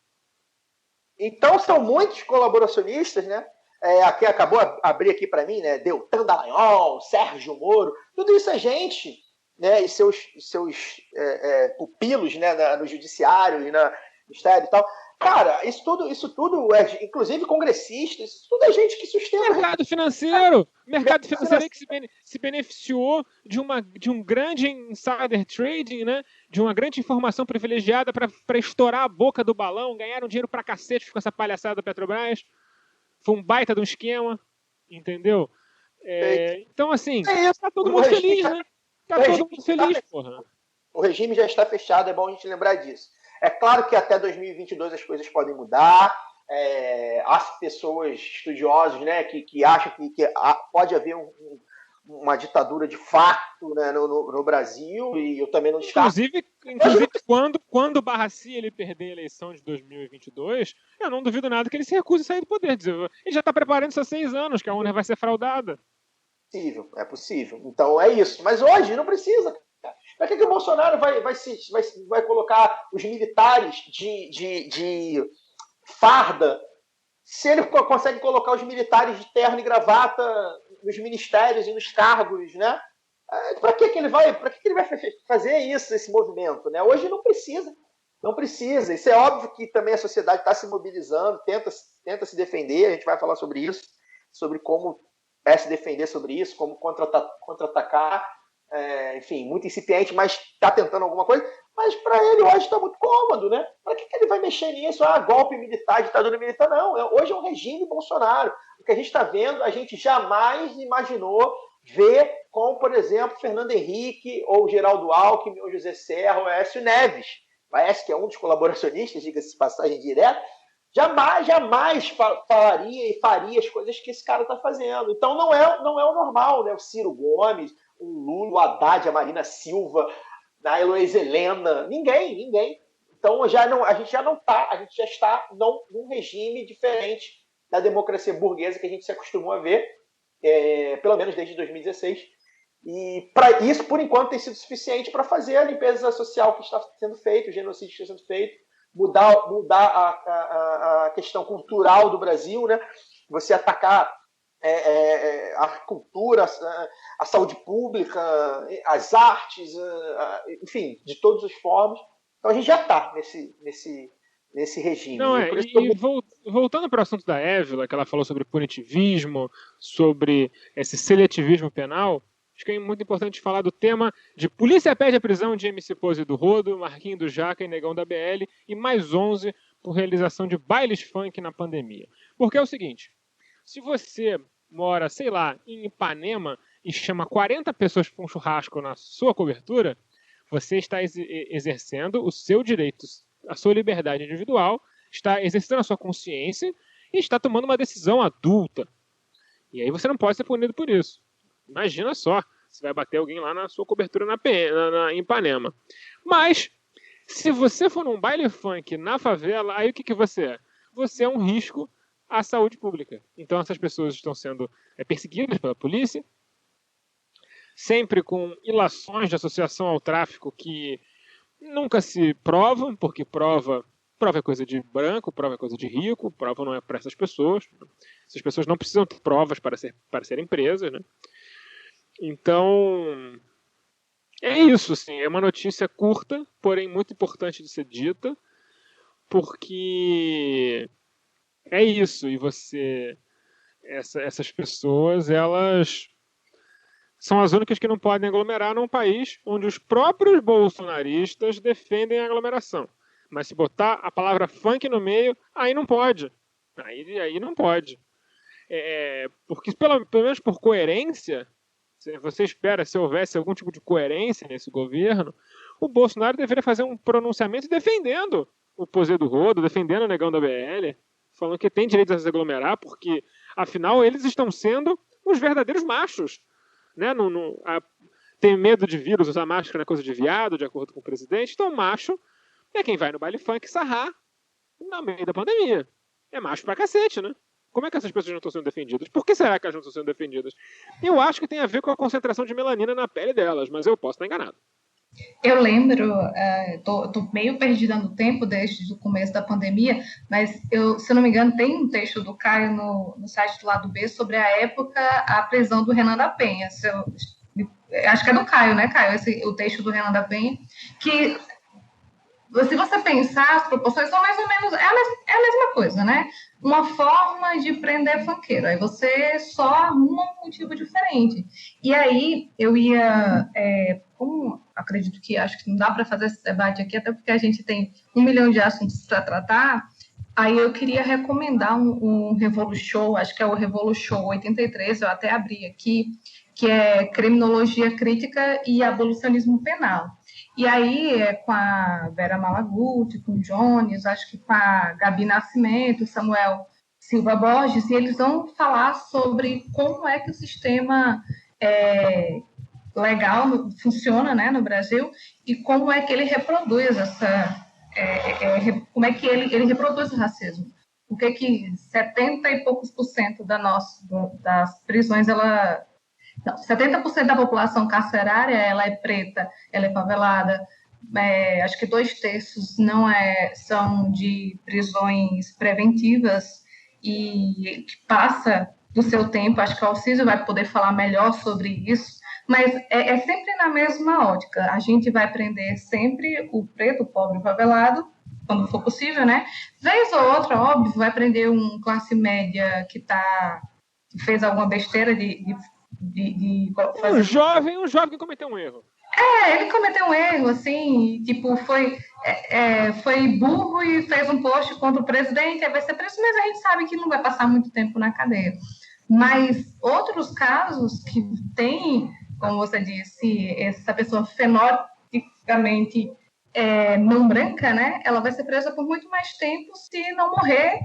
Então, são muitos colaboracionistas, né? Aqui acabou de abrir aqui para mim, né? Deltan Dallagnol, Sérgio Moro, tudo isso é gente, né? E seus pupilos, né? No judiciário e no Ministério e tal. Cara, isso tudo é, inclusive congressistas, isso tudo é gente que sustenta. Mercado financeiro que se beneficiou de um grande insider trading, né? De uma grande informação privilegiada para estourar a boca do balão, ganharam dinheiro pra cacete com essa palhaçada da Petrobras. Foi um baita de um esquema, entendeu? Então, assim, tá todo mundo feliz, né? Tá todo mundo feliz, porra. O regime já está fechado, é bom a gente lembrar disso. É claro que até 2022 as coisas podem mudar. Há pessoas estudiosas, né, que acham que pode haver uma ditadura de fato, né, no Brasil, e eu também não descarto. Inclusive quando o Barraci ele perder a eleição de 2022, eu não duvido nada que ele se recuse a sair do poder. Ele já está preparando isso há 6 anos, que a urna vai ser fraudada. É possível. Então é isso. Mas hoje não precisa. Para que o Bolsonaro vai colocar os militares de farda se ele consegue colocar os militares de terno e gravata nos ministérios e nos cargos, né? Para que ele vai fazer isso, esse movimento, né? Hoje não precisa. Não precisa. Isso é óbvio que também a sociedade está se mobilizando, tenta se defender, a gente vai falar sobre isso, sobre como se defender sobre isso, como contra-atacar, enfim, muito incipiente, mas está tentando alguma coisa. Mas para ele hoje está muito cômodo, né? Para que ele vai mexer nisso? Golpe militar, ditadura militar? Não, hoje é um regime Bolsonaro. O que a gente está vendo, a gente jamais imaginou ver com, por exemplo, Fernando Henrique, ou Geraldo Alckmin, ou José Serra, ou Aécio Neves. O Aécio, que é um dos colaboracionistas, diga-se de passagem direta, jamais falaria e faria as coisas que esse cara está fazendo. Então não é o normal, né? O Ciro Gomes, o Lula, o Haddad, a Marina Silva, a Heloísa Helena, ninguém. Então a gente já está num regime diferente da democracia burguesa que a gente se acostumou a ver, pelo menos desde 2016. E para isso, por enquanto, tem sido suficiente para fazer a limpeza social que está sendo feita, o genocídio que está sendo feito, mudar a questão cultural do Brasil, né? Você atacar a cultura, a saúde pública, as artes, enfim, de todas as formas. Então a gente já está nesse regime. Não, voltando para o assunto da Évila, que ela falou sobre punitivismo, sobre esse seletivismo penal, acho que é muito importante falar do tema de polícia pede a prisão de MC Pose do Rodo, Marquinho do Jaca e Negão da BL, e mais 11 por realização de bailes funk na pandemia. Porque é o seguinte, se você mora, sei lá, em Ipanema e chama 40 pessoas para um churrasco na sua cobertura, você está exercendo o seu direito, a sua liberdade individual, está exercendo a sua consciência e está tomando uma decisão adulta. E aí você não pode ser punido por isso. Imagina só, você vai bater alguém lá na sua cobertura em Ipanema. Mas, se você for num baile funk na favela, aí o que você é? Você é um risco à saúde pública. Então essas pessoas estão sendo perseguidas pela polícia, sempre com ilações de associação ao tráfico que nunca se provam, porque prova é coisa de branco, prova é coisa de rico, prova não é para essas pessoas. Essas pessoas não precisam ter provas para serem presas, né? Então, é isso, assim, é uma notícia curta, porém muito importante de ser dita, porque é isso, e essas pessoas, elas são as únicas que não podem aglomerar num país onde os próprios bolsonaristas defendem a aglomeração. Mas se botar a palavra funk no meio, aí não pode. Aí não pode. Porque, pelo menos por coerência, você espera, se houvesse algum tipo de coerência nesse governo, o Bolsonaro deveria fazer um pronunciamento defendendo o Pose do Rodo, defendendo o Negão da BL, falando que tem direito a se aglomerar, porque, afinal, eles estão sendo os verdadeiros machos. Né? Tem medo de vírus, usar máscara é coisa de viado, de acordo com o presidente. Então, macho é quem vai no baile funk sarrar no meio da pandemia. É macho pra cacete, né? Como é que essas pessoas não estão sendo defendidas? Por que será que elas não estão sendo defendidas? Eu acho que tem a ver com a concentração de melanina na pele delas, mas eu posso estar enganado. Eu lembro, tô meio perdida no tempo desde o começo da pandemia, mas se eu não me engano, tem um texto do Caio no site do Lado B sobre a época, a prisão do Renan da Penha. Acho que é do Caio, né, Caio? O texto do Renan da Penha, que se você pensar, as proporções são mais ou menos, é a mesma coisa, né? Uma forma de prender funkeiro. Aí você só arruma um motivo diferente. E aí eu ia, como acredito que acho que não dá para fazer esse debate aqui, até porque a gente tem 1 milhão de assuntos para tratar, aí eu queria recomendar um Revolu Show, acho que é o Revolu Show 83, eu até abri aqui, que é Criminologia Crítica e Abolicionismo Penal. E aí é com a Vera Malaguti, com o Jones, acho que com a Gabi Nascimento, Samuel Silva Borges, e eles vão falar sobre como é que o sistema legal funciona, né, no Brasil, e como é que ele reproduz como é que ele reproduz o racismo. Por que 70 e poucos % das prisões Não, 70% da população carcerária ela é preta, ela é favelada. Acho que 2/3 são de prisões preventivas e que passa do seu tempo. Acho que o Alcísio vai poder falar melhor sobre isso, mas é sempre na mesma ótica. A gente vai prender sempre o preto, o pobre, o favelado, quando for possível, né? Vez ou outra, óbvio, vai prender um classe média que fez alguma besteira de fazer... Um jovem que cometeu um erro. Ele cometeu um erro, assim, tipo, foi burro e fez um post contra o presidente, aí vai ser preso, mas a gente sabe que não vai passar muito tempo na cadeia. Mas outros casos que tem, como você disse, essa pessoa fenotipicamente não branca, né? Ela vai ser presa por muito mais tempo se não morrer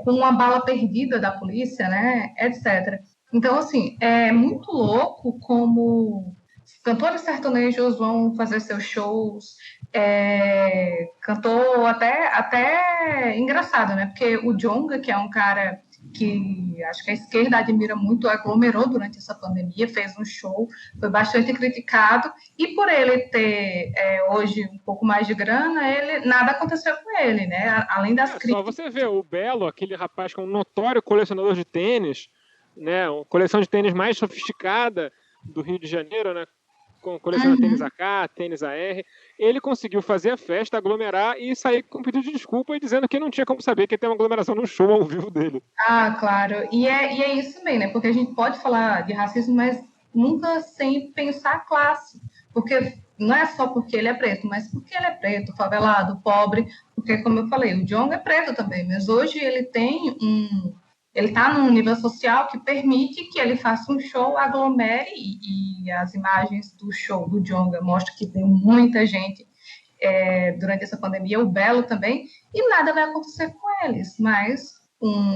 com uma bala perdida da polícia, né? Etc. Então, assim, é muito louco como cantores sertanejos vão fazer seus shows, cantor até engraçado, né? Porque o Djonga, que é um cara que acho que a esquerda admira muito, aglomerou durante essa pandemia, fez um show, foi bastante criticado, e por ele ter hoje um pouco mais de grana, nada aconteceu com ele, né? Além das críticas. Só você vê o Belo, aquele rapaz que é um notório colecionador de tênis, né? Uma coleção de tênis mais sofisticada do Rio de Janeiro, né? Coleciona tênis AK, tênis AR, ele conseguiu fazer a festa, aglomerar e sair com um pedido de desculpa e dizendo que não tinha como saber que ia ter uma aglomeração no show ao vivo dele. Ah, claro. E é isso mesmo, né? Porque a gente pode falar de racismo, mas nunca sem pensar a classe. Porque não é só porque ele é preto, mas porque ele é preto, favelado, pobre. Porque, como eu falei, o Djonga é preto também, mas hoje ele tem ele está num nível social que permite que ele faça um show, aglomere, e as imagens do show do Djonga mostram que tem muita gente durante essa pandemia, o Belo também, e nada vai acontecer com eles, mas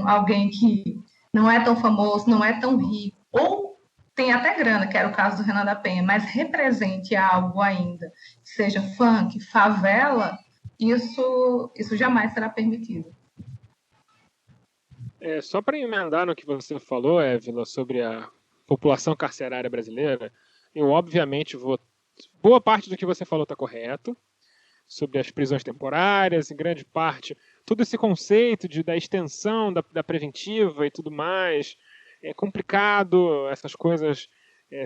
alguém que não é tão famoso, não é tão rico, ou tem até grana, que era o caso do Renan da Penha, mas represente algo ainda, seja funk, favela, isso jamais será permitido. Só para emendar no que você falou, Évila, sobre a população carcerária brasileira, eu obviamente boa parte do que você falou está correto, sobre as prisões temporárias, em grande parte, todo esse conceito da extensão da preventiva e tudo mais, é complicado, essas coisas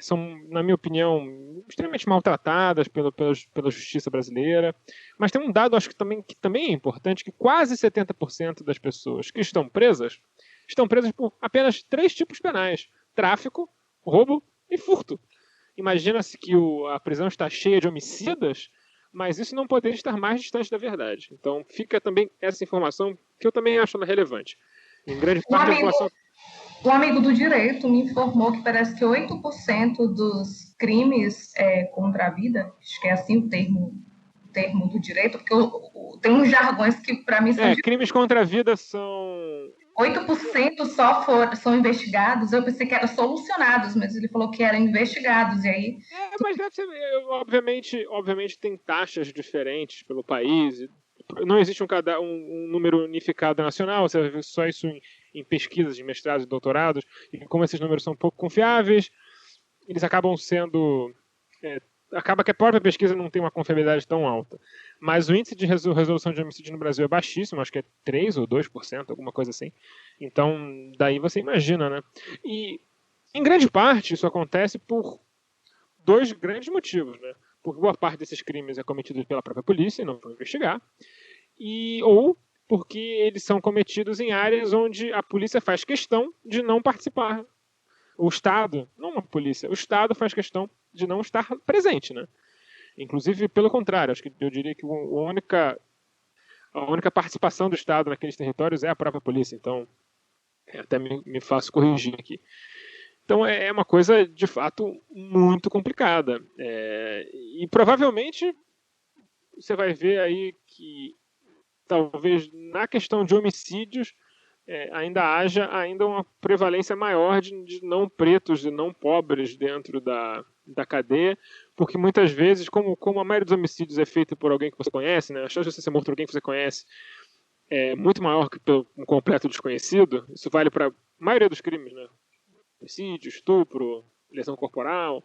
são, na minha opinião, extremamente maltratadas pela justiça brasileira. Mas tem um dado, acho que também é importante, que quase 70% das pessoas que estão presas por apenas 3 tipos penais: tráfico, roubo e furto. Imagina-se que a prisão está cheia de homicidas, mas isso não poderia estar mais distante da verdade. Então fica também essa informação que eu também acho relevante. Em grande parte da população... Um amigo do direito me informou que parece que 8% dos crimes contra a vida, acho que é assim o termo do direito, porque tem uns jargões que para mim são... crimes contra a vida são... 8% só são investigados. Eu pensei que eram solucionados, mas ele falou que eram investigados, e aí... mas deve ser... Obviamente tem taxas diferentes pelo país. Não existe um número unificado nacional, você vai ver só isso em pesquisas de mestrados e doutorados, e como esses números são pouco confiáveis, eles acabam sendo... acaba que a própria pesquisa não tem uma confiabilidade tão alta. Mas o índice de resolução de homicídio no Brasil é baixíssimo, acho que é 3 ou 2%, alguma coisa assim. Então, daí você imagina, né? E, em grande parte, isso acontece por 2 grandes motivos, né? Porque boa parte desses crimes é cometido pela própria polícia e não vão investigar, ou porque eles são cometidos em áreas onde a polícia faz questão de não participar. O Estado, não a polícia, o Estado faz questão de não estar presente, né? Inclusive, pelo contrário, acho que eu diria que a única participação do Estado naqueles territórios é a própria polícia, então até me faço corrigir aqui. Então é uma coisa, de fato, muito complicada. E provavelmente você vai ver aí que talvez na questão de homicídios ainda haja uma prevalência maior de não pretos e não pobres dentro da cadeia, porque muitas vezes, como a maioria dos homicídios é feita por alguém que você conhece, né, a chance de você ser morto por alguém que você conhece é muito maior que por um completo desconhecido. Isso vale para a maioria dos crimes, né? homicídio, estupro, lesão corporal.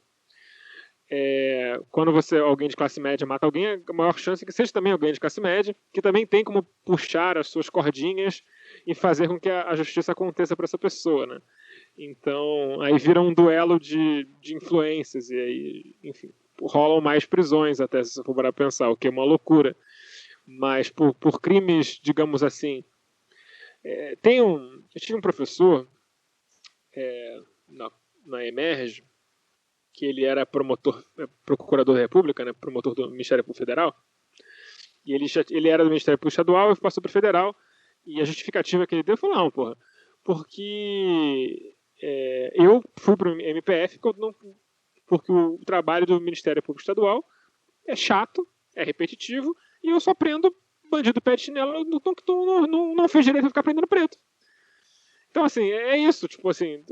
Quando alguém de classe média mata alguém, a maior chance é que seja também alguém de classe média, que também tem como puxar as suas cordinhas e fazer com que a justiça aconteça para essa pessoa, né? Então, aí vira um duelo de influências, e aí, enfim, rolam mais prisões até, se você for para pensar, o que é uma loucura. Mas por crimes, digamos assim, eu tive um professor na Emerge, que ele era procurador da República, né, promotor do Ministério Público Federal, e ele era do Ministério Público Estadual e passou para o Federal, e a justificativa que ele deu foi, não, porra, porque eu fui para o MPF porque o trabalho do Ministério Público Estadual é chato, é repetitivo, e eu só prendo bandido pé de chinelo, não fez direito a ficar prendendo preto. Então, assim, é isso. Tipo assim,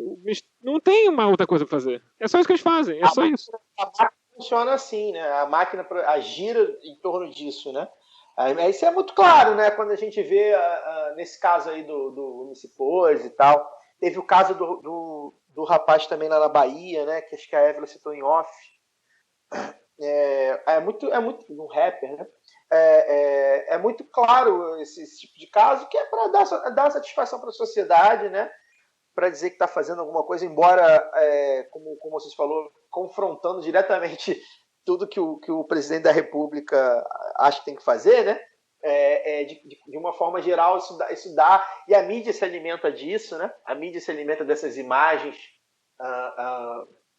não tem uma outra coisa pra fazer. É só isso que eles fazem. É só isso. A máquina funciona assim, né? A máquina gira em torno disso, né? Isso é muito claro, né? Quando a gente vê, nesse caso aí do Municipores e tal. Teve o caso do rapaz também lá na Bahia, né? Que acho que a Evelyn citou em off. É muito um rapper, né? É muito claro esse tipo de caso, que é para dar satisfação para a sociedade, né? Para dizer que está fazendo alguma coisa, embora, como vocês falou, confrontando diretamente tudo que o presidente da República acha que tem que fazer, né? De uma forma geral, isso dá, e a mídia se alimenta disso, né? A mídia se alimenta dessas imagens.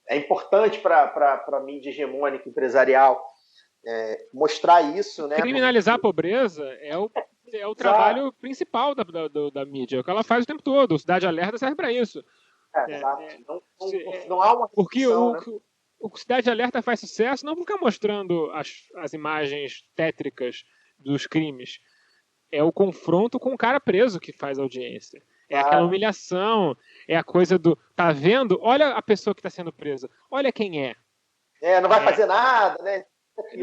É importante para a mídia hegemônica empresarial mostrar isso, né? Criminalizar a pobreza é o trabalho principal da mídia, é o que ela faz o tempo todo. O Cidade Alerta serve para isso. Não há uma porque função, né? o Cidade Alerta faz sucesso não porque mostrando as imagens tétricas dos crimes, é o confronto com o cara preso que faz audiência. É aquela humilhação, é a coisa do, tá vendo? Olha a pessoa que está sendo presa, olha quem é. Não vai fazer nada, né?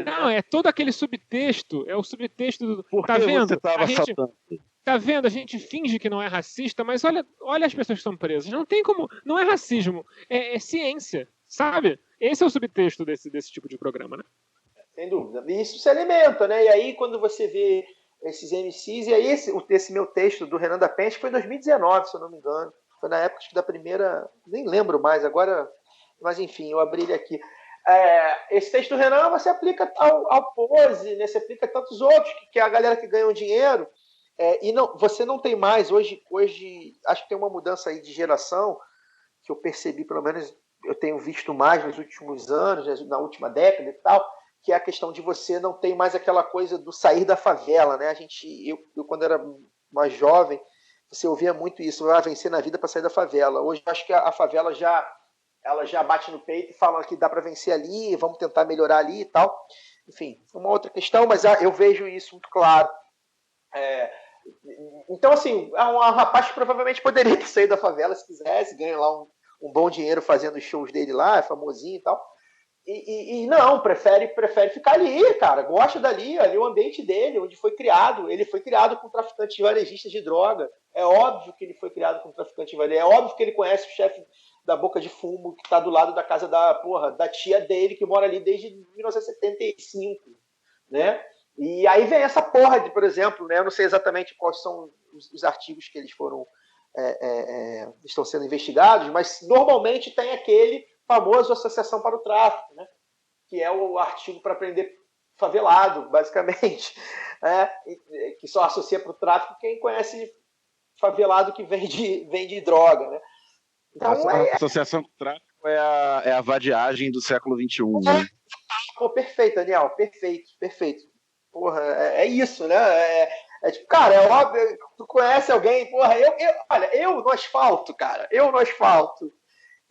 Não, é todo aquele subtexto, é o subtexto do. Por tá que vendo? você estava saltando? Tá vendo? A gente finge que não é racista, mas olha as pessoas que estão presas. Não tem como. Não é racismo, é ciência, sabe? Esse é o subtexto desse tipo de programa, né? Sem dúvida. E isso se alimenta, né? E aí, quando você vê esses MCs, e aí esse meu texto do Renan da Penha, foi em 2019, se eu não me engano. Foi na época da primeira. Nem lembro mais agora. Mas enfim, eu abri ele aqui. Esse texto do Renan você aplica ao Pose, né? Você aplica a tantos outros, que é a galera que ganha dinheiro. E você não tem mais, hoje acho que tem uma mudança aí de geração, que eu percebi, pelo menos eu tenho visto mais nos últimos anos, na última década e tal, que é a questão de você não ter mais aquela coisa do sair da favela, né? Eu quando era mais jovem, você ouvia muito isso, vencer na vida para sair da favela. Hoje eu acho que a favela ela já bate no peito e fala que dá para vencer ali, vamos tentar melhorar ali e tal. Enfim, uma outra questão, mas eu vejo isso muito claro. Então, assim, é um rapaz que provavelmente poderia ter saído da favela se quisesse, ganha lá um bom dinheiro fazendo os shows dele lá, é famosinho e tal. E não, prefere ficar ali, cara, gosta ali é o ambiente dele, onde foi criado. Ele foi criado com traficantes varejistas de droga. É óbvio que ele foi criado com traficante varejista. É óbvio que ele conhece o chefe da Boca de Fumo, que está do lado da casa da tia dele, que mora ali desde 1975, né? E aí vem essa porra de, por exemplo, né? Eu não sei exatamente quais são os artigos que eles estão sendo investigados, mas normalmente tem aquele famoso Associação para o Tráfico, né? Que é o artigo para prender favelado, basicamente, que só associa para o tráfico quem conhece favelado que vende droga, né? Então, a Associação do Tráfico é a vadiagem do século XXI, né? Pô, perfeito, Daniel, perfeito. Porra, é isso, né? Tipo, cara, é óbvio, tu conhece alguém, porra, olha, eu no asfalto, cara,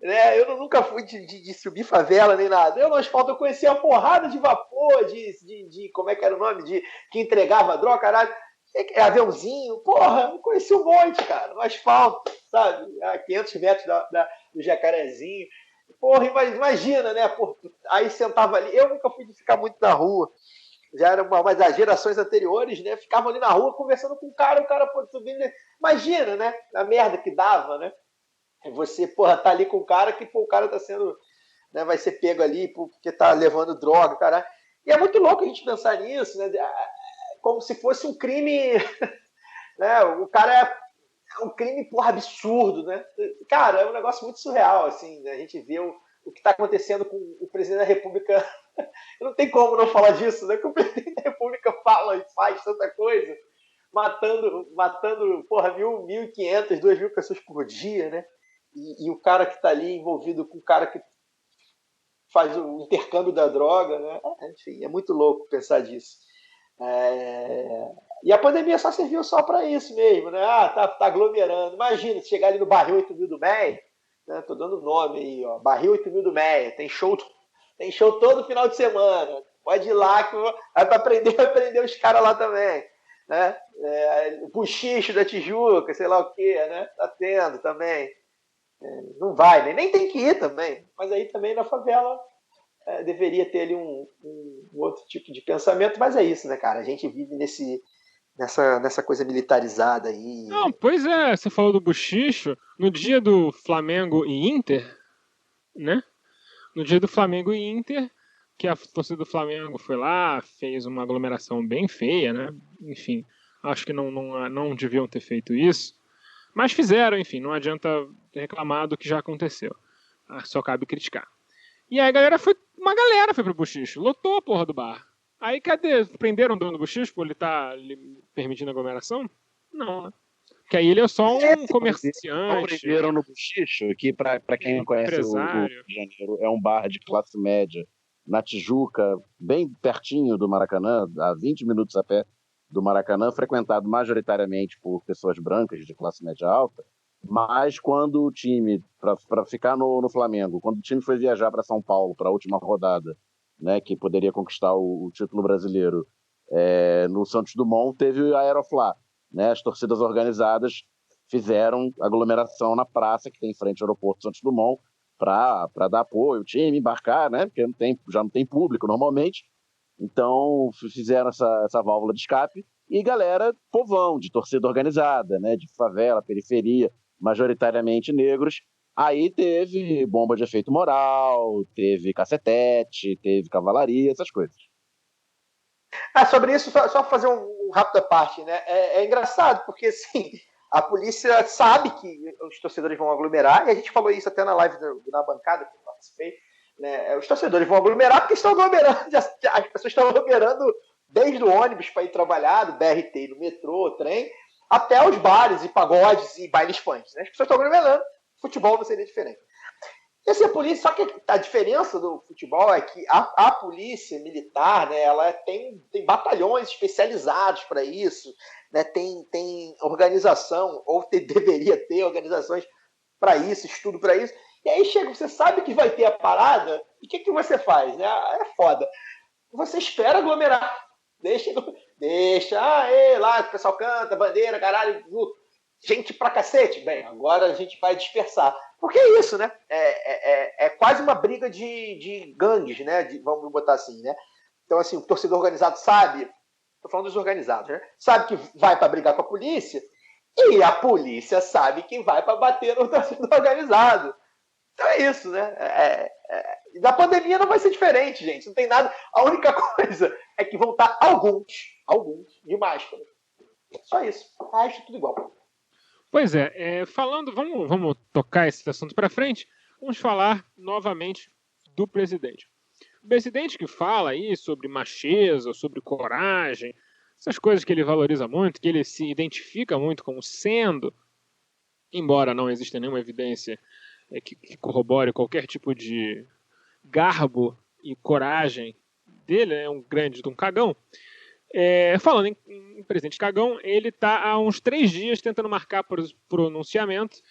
né? Eu nunca fui de subir favela nem nada. Eu no asfalto eu conhecia uma porrada de vapor, de como é que era o nome, que entregava droga, caralho. Aviãozinho, porra, eu conheci um monte, cara, no asfalto, sabe? A 500 metros do Jacarezinho. Porra, imagina, né? Porra, aí sentava ali. Eu nunca fui de ficar muito na rua. Já era mas as gerações anteriores, né? Ficavam ali na rua conversando com o cara pô, subindo. Imagina, né? A merda que dava, né? Você, porra, tá ali com o cara que, pô, o cara tá sendo, né, vai ser pego ali porque tá levando droga, cara. E é muito louco a gente pensar nisso, né? Como se fosse um crime, né? O cara é um crime, porra, absurdo, né? Cara, é um negócio muito surreal, assim, né? A gente vê o que está acontecendo com o presidente da República. Não tem como não falar disso, né? Que o presidente da República fala e faz tanta coisa, matando porra, 1.500, 2.000 pessoas por dia, né? E o cara que está ali envolvido com o cara que faz o intercâmbio da droga, né? Enfim, é muito louco pensar disso. E a pandemia só serviu só para isso mesmo, né? Tá aglomerando. Imagina, se chegar ali no Barril 8000 do Meia, né? Tô dando nome aí, ó. Barril 8000 do Meia, tem show todo final de semana. Pode ir lá que vai prender os caras lá também, né? O Buchicho da Tijuca, sei lá o quê, né? Tá tendo também. Não vai, nem tem que ir também. Mas aí também na favela deveria ter ali um outro tipo de pensamento, mas é isso, né, cara? A gente vive nessa coisa militarizada aí. Não, pois é, você falou do Buchicho, no dia do Flamengo e Inter, né? No dia do Flamengo e Inter, que a torcida do Flamengo foi lá, fez uma aglomeração bem feia, né? Enfim, acho que não deviam ter feito isso. Mas fizeram, enfim, não adianta reclamar do que já aconteceu. Só cabe criticar. E aí uma galera foi pro Buchicho, lotou a porra do bar. Aí cadê? Prenderam o dono do Buchicho por ele estar permitindo aglomeração? Não, né? Porque aí ele é só um comerciante. Não prenderam no Buchicho, que para quem não conhece o Rio de Janeiro, é um bar de classe média, na Tijuca, bem pertinho do Maracanã, a 20 minutos a pé do Maracanã, frequentado majoritariamente por pessoas brancas de classe média alta, mas quando o time, para ficar no Flamengo, quando o time foi viajar para São Paulo, para a última rodada, né, que poderia conquistar o título brasileiro, no Santos Dumont, teve a Aeroflá, né, as torcidas organizadas fizeram aglomeração na praça que tem em frente ao aeroporto Santos Dumont para dar apoio, o time embarcar, né, porque já não tem público normalmente. Então, fizeram essa válvula de escape e galera, povão, de torcida organizada, né, de favela, periferia, majoritariamente negros. Aí teve bomba de efeito moral, teve cacetete, teve cavalaria, essas coisas. Sobre isso, só fazer um rápido parte, né? É engraçado, porque assim, a polícia sabe que os torcedores vão aglomerar, e a gente falou isso até na live na bancada que eu participei. Né, os torcedores vão aglomerar porque estão aglomerando, as pessoas estão aglomerando desde o ônibus para ir trabalhar, do BRT, no metrô, trem, até os bares e pagodes e bailes funk. Né? As pessoas estão aglomerando, futebol não seria diferente. E assim, a polícia, só que a diferença do futebol é que a polícia militar, né, ela tem batalhões especializados para isso, né, tem organização, ou deveria ter organizações para isso, estudo para isso. E aí chega, você sabe que vai ter a parada, e o que você faz? Né? É foda. Você espera aglomerar. Deixa, lá, o pessoal canta, bandeira, caralho, gente pra cacete. Bem, agora a gente vai dispersar. Porque é isso, né? É quase uma briga de gangues, né? Vamos botar assim, né? Então, assim, o torcedor organizado sabe, tô falando dos organizados, né? Sabe que vai para brigar com a polícia, e a polícia sabe que vai para bater no torcedor organizado. Então é isso, né? Da pandemia não vai ser diferente, gente. Não tem nada. A única coisa é que vão estar alguns de máscara. Só isso. O resto tudo igual. Pois falando, vamos tocar esse assunto para frente. Vamos falar novamente do presidente. O presidente que fala aí sobre macheza, sobre coragem, essas coisas que ele valoriza muito, que ele se identifica muito como sendo, embora não exista nenhuma evidência que corrobore qualquer tipo de garbo e coragem dele, é um grande de um cagão. Falando em presidente cagão, ele está há uns 3 dias tentando marcar pronunciamento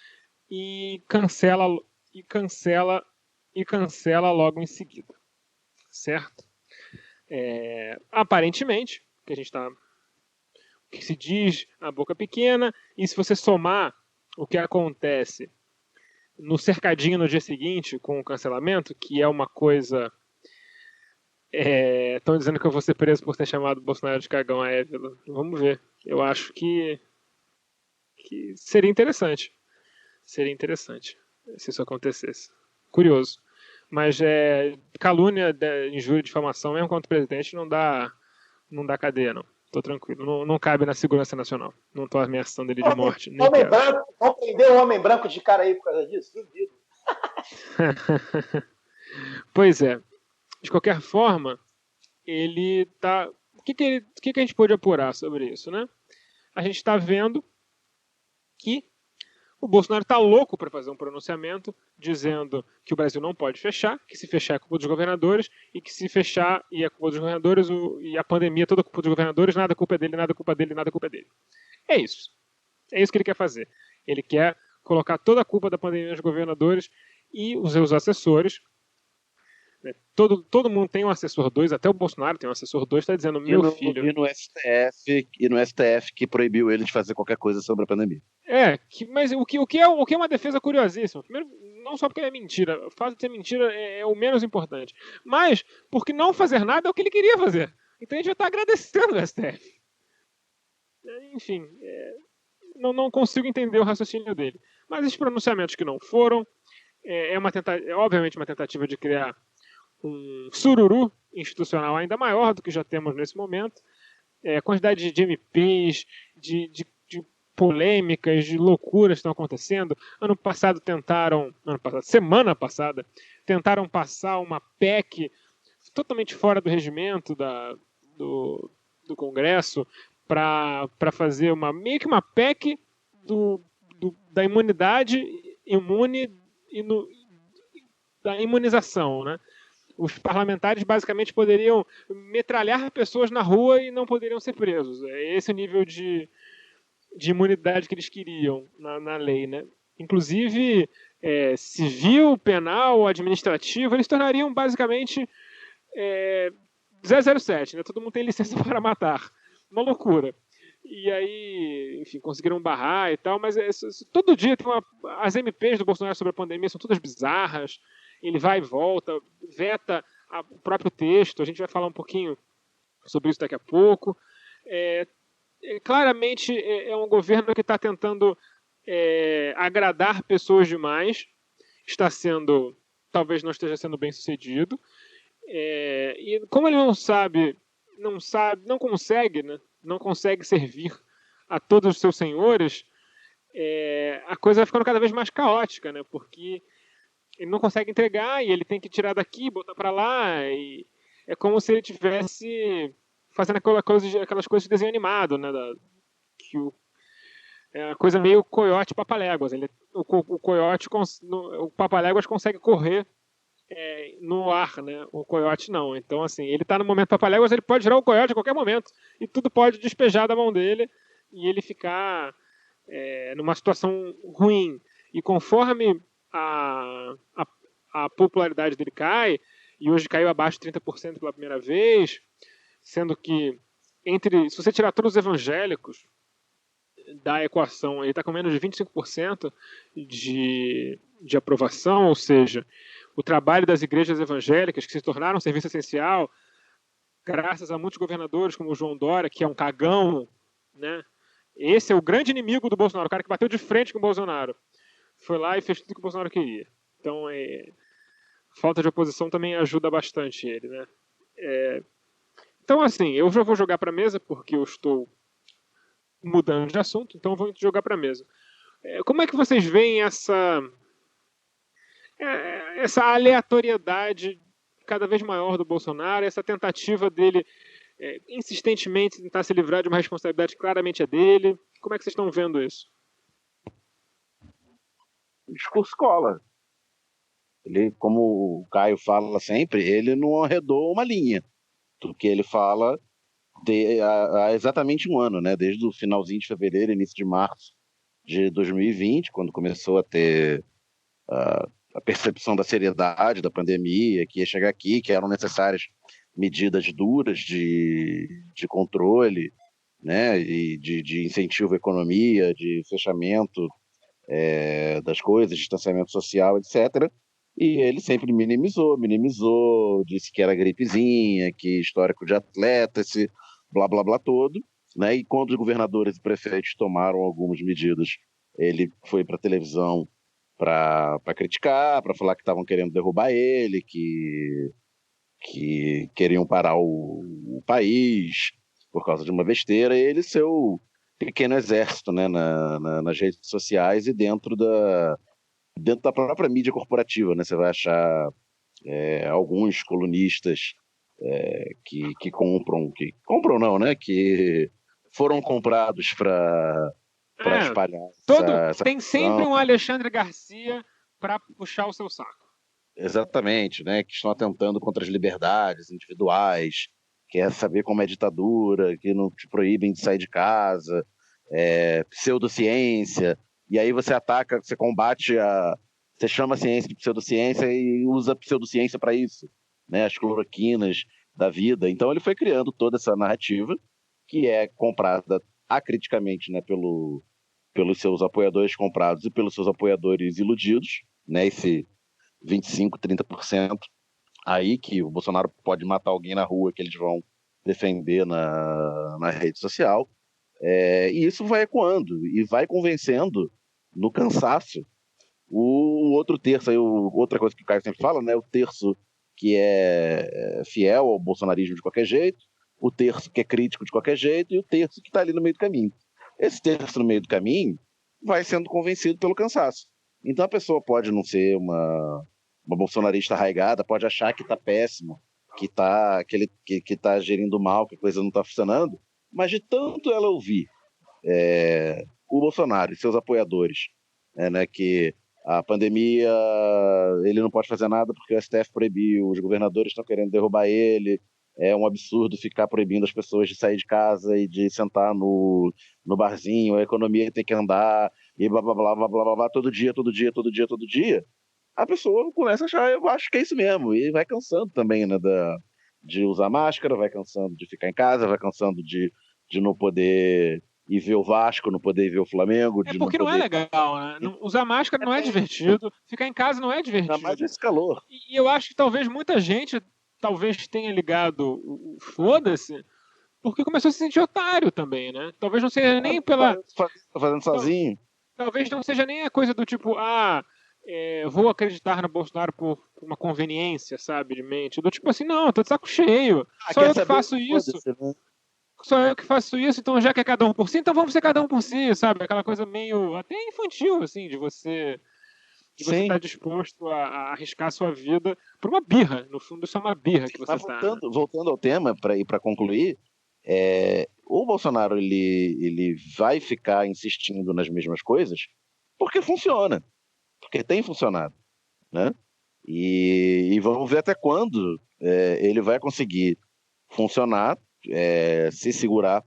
e cancela logo em seguida, certo? Aparentemente, que se diz a boca pequena, e se você somar o que acontece no cercadinho no dia seguinte com o cancelamento, que é uma coisa... Estão dizendo que eu vou ser preso por ter chamado o Bolsonaro de cagão a Évila. Vamos ver. Eu acho que seria interessante. Seria interessante se isso acontecesse. Curioso. Mas calúnia, injúria e difamação, mesmo contra o presidente, não dá cadeia, não. Tô tranquilo. Não cabe na segurança nacional. Não tô ameaçando ele de morte. Nem Homem quero. branco, vão prender um homem branco de cara aí por causa disso? Duvido. Pois é. De qualquer forma, ele tá... O que a gente pôde apurar sobre isso, né? A gente está vendo que o Bolsonaro está louco para fazer um pronunciamento dizendo que o Brasil não pode fechar, que se fechar é culpa dos governadores, e que se fechar e é culpa dos governadores, e a pandemia é toda culpa dos governadores, nada é culpa dele, nada é culpa dele, nada é culpa dele. É isso. É isso que ele quer fazer. Ele quer colocar toda a culpa da pandemia nos governadores e os seus assessores. Né? Todo mundo tem um assessor 2, até o Bolsonaro tem um assessor 2, está dizendo, meu filho... E no STF que proibiu ele de fazer qualquer coisa sobre a pandemia. Mas o que é uma defesa curiosíssima. Primeiro, não só porque é mentira. O fato de ser mentira é o menos importante. Mas porque não fazer nada é o que ele queria fazer. Então a gente já está agradecendo o STF. Enfim, não consigo entender o raciocínio dele. Mas esses pronunciamentos que não foram, é obviamente uma tentativa de criar um sururu institucional ainda maior do que já temos nesse momento. A quantidade de MPs, de polêmicas, de loucuras estão acontecendo. Semana passada, tentaram passar uma PEC totalmente fora do regimento do Congresso para fazer meio que uma PEC da imunidade da imunização, né? Os parlamentares basicamente poderiam metralhar pessoas na rua e não poderiam ser presos. É esse o nível de imunidade que eles queriam na lei, né? Inclusive, civil, penal, administrativo, eles tornariam basicamente 007, né? Todo mundo tem licença para matar. Uma loucura. E aí, enfim, conseguiram barrar e tal, mas todo dia tem as MPs do Bolsonaro sobre a pandemia são todas bizarras. Ele vai e volta, veta o próprio texto, a gente vai falar um pouquinho sobre isso daqui a pouco. Claramente é um governo que está tentando agradar pessoas demais, talvez não esteja sendo bem sucedido, e como ele não consegue servir a todos os seus senhores, a coisa vai ficando cada vez mais caótica, né? Porque ele não consegue entregar e ele tem que tirar daqui, botar para lá, e é como se ele tivesse fazendo aquelas coisas de desenho animado, né? É uma coisa meio coiote papaléguas. O papaléguas consegue correr no ar, né? O coiote não. Então, assim, ele está no momento papaléguas, ele pode tirar o coiote a qualquer momento e tudo pode despejar da mão dele e ele ficar numa situação ruim. E conforme a popularidade dele cai, e hoje caiu abaixo de 30% pela primeira vez, sendo que se você tirar todos os evangélicos da equação, ele está com menos de 25% de aprovação, ou seja, o trabalho das igrejas evangélicas, que se tornaram um serviço essencial, graças a muitos governadores, como o João Dória, que é um cagão, né? Esse é o grande inimigo do Bolsonaro, o cara que bateu de frente com o Bolsonaro. Foi lá e fez tudo que o Bolsonaro queria. Então, falta de oposição também ajuda bastante ele, né? Então, assim, eu já vou jogar para a mesa, porque eu estou mudando de assunto, então eu vou jogar para a mesa. Como é que vocês veem essa aleatoriedade cada vez maior do Bolsonaro, essa tentativa dele insistentemente tentar se livrar de uma responsabilidade que claramente é dele? Como é que vocês estão vendo isso? O discurso cola. Ele, como o Caio fala sempre, ele não arredou uma linha do que ele fala há exatamente um ano, né? Desde o finalzinho de fevereiro, início de março de 2020, quando começou a ter a percepção da seriedade da pandemia, que ia chegar aqui, que eram necessárias medidas duras de controle, né? E de incentivo à economia, de fechamento das coisas, distanciamento social, etc. E ele sempre minimizou, disse que era gripezinha, que histórico de atleta, esse blá blá blá todo, né? E quando os governadores e prefeitos tomaram algumas medidas, ele foi para a televisão para criticar, para falar que estavam querendo derrubar ele, que queriam parar o país por causa de uma besteira, e ele seu pequeno exército, né, nas redes sociais e dentro da própria mídia corporativa, né? Você vai achar alguns colunistas que compram não, né? Que foram comprados para espalhar. Tem sempre um Alexandre Garcia para puxar o seu saco. Exatamente, né? Que estão atentando contra as liberdades individuais, quer saber como é ditadura, que não te proíbem de sair de casa, pseudociência, e aí você ataca, você combate você chama a ciência de pseudociência e usa a pseudociência para isso, né? As cloroquinas da vida. Então ele foi criando toda essa narrativa que é comprada acriticamente, né, pelos seus apoiadores comprados e pelos seus apoiadores iludidos, né? Esse 25%, 30% aí que o Bolsonaro pode matar alguém na rua que eles vão defender na rede social. E isso vai ecoando e vai convencendo no cansaço o outro terço, aí, outra coisa que o Caio sempre fala, né? O terço que é fiel ao bolsonarismo de qualquer jeito, o terço que é crítico de qualquer jeito e o terço que está ali no meio do caminho. Esse terço no meio do caminho vai sendo convencido pelo cansaço. Então a pessoa pode não ser uma bolsonarista arraigada, pode achar que está péssimo, que está gerindo mal, que a coisa não está funcionando, mas de tanto ela ouvir o Bolsonaro e seus apoiadores, né, que a pandemia, ele não pode fazer nada porque o STF proibiu, os governadores estão querendo derrubar ele, é um absurdo ficar proibindo as pessoas de sair de casa e de sentar no barzinho, a economia tem que andar, e blá, blá, blá, blá, blá, blá, blá, todo dia, a pessoa começa a achar, eu acho que é isso mesmo, e vai cansando também, né, de usar máscara, vai cansando de ficar em casa, vai cansando de não poder ir ver o Vasco, não poder ir ver o Flamengo. Porque não é legal, né? Usar máscara não é divertido, ficar em casa não é divertido. Ainda mais esse calor. E eu acho que talvez muita gente tenha ligado o foda-se, porque começou a se sentir otário também, né? Talvez não seja nem pela... Tá fazendo sozinho. Talvez não seja nem a coisa do tipo, vou acreditar no Bolsonaro por uma conveniência, sabe, de mente. Do tipo assim, não, tô de saco cheio. Só eu que faço isso. Né? Só eu que faço isso, então já que é cada um por si, então vamos ser cada um por si, sabe? Aquela coisa meio até infantil, assim, de você estar disposto a arriscar a sua vida por uma birra. No fundo, isso é uma birra que você está. Voltando ao tema, para concluir, o Bolsonaro ele vai ficar insistindo nas mesmas coisas porque funciona, porque tem funcionado, né? E vamos ver até quando ele vai conseguir funcionar, se segurar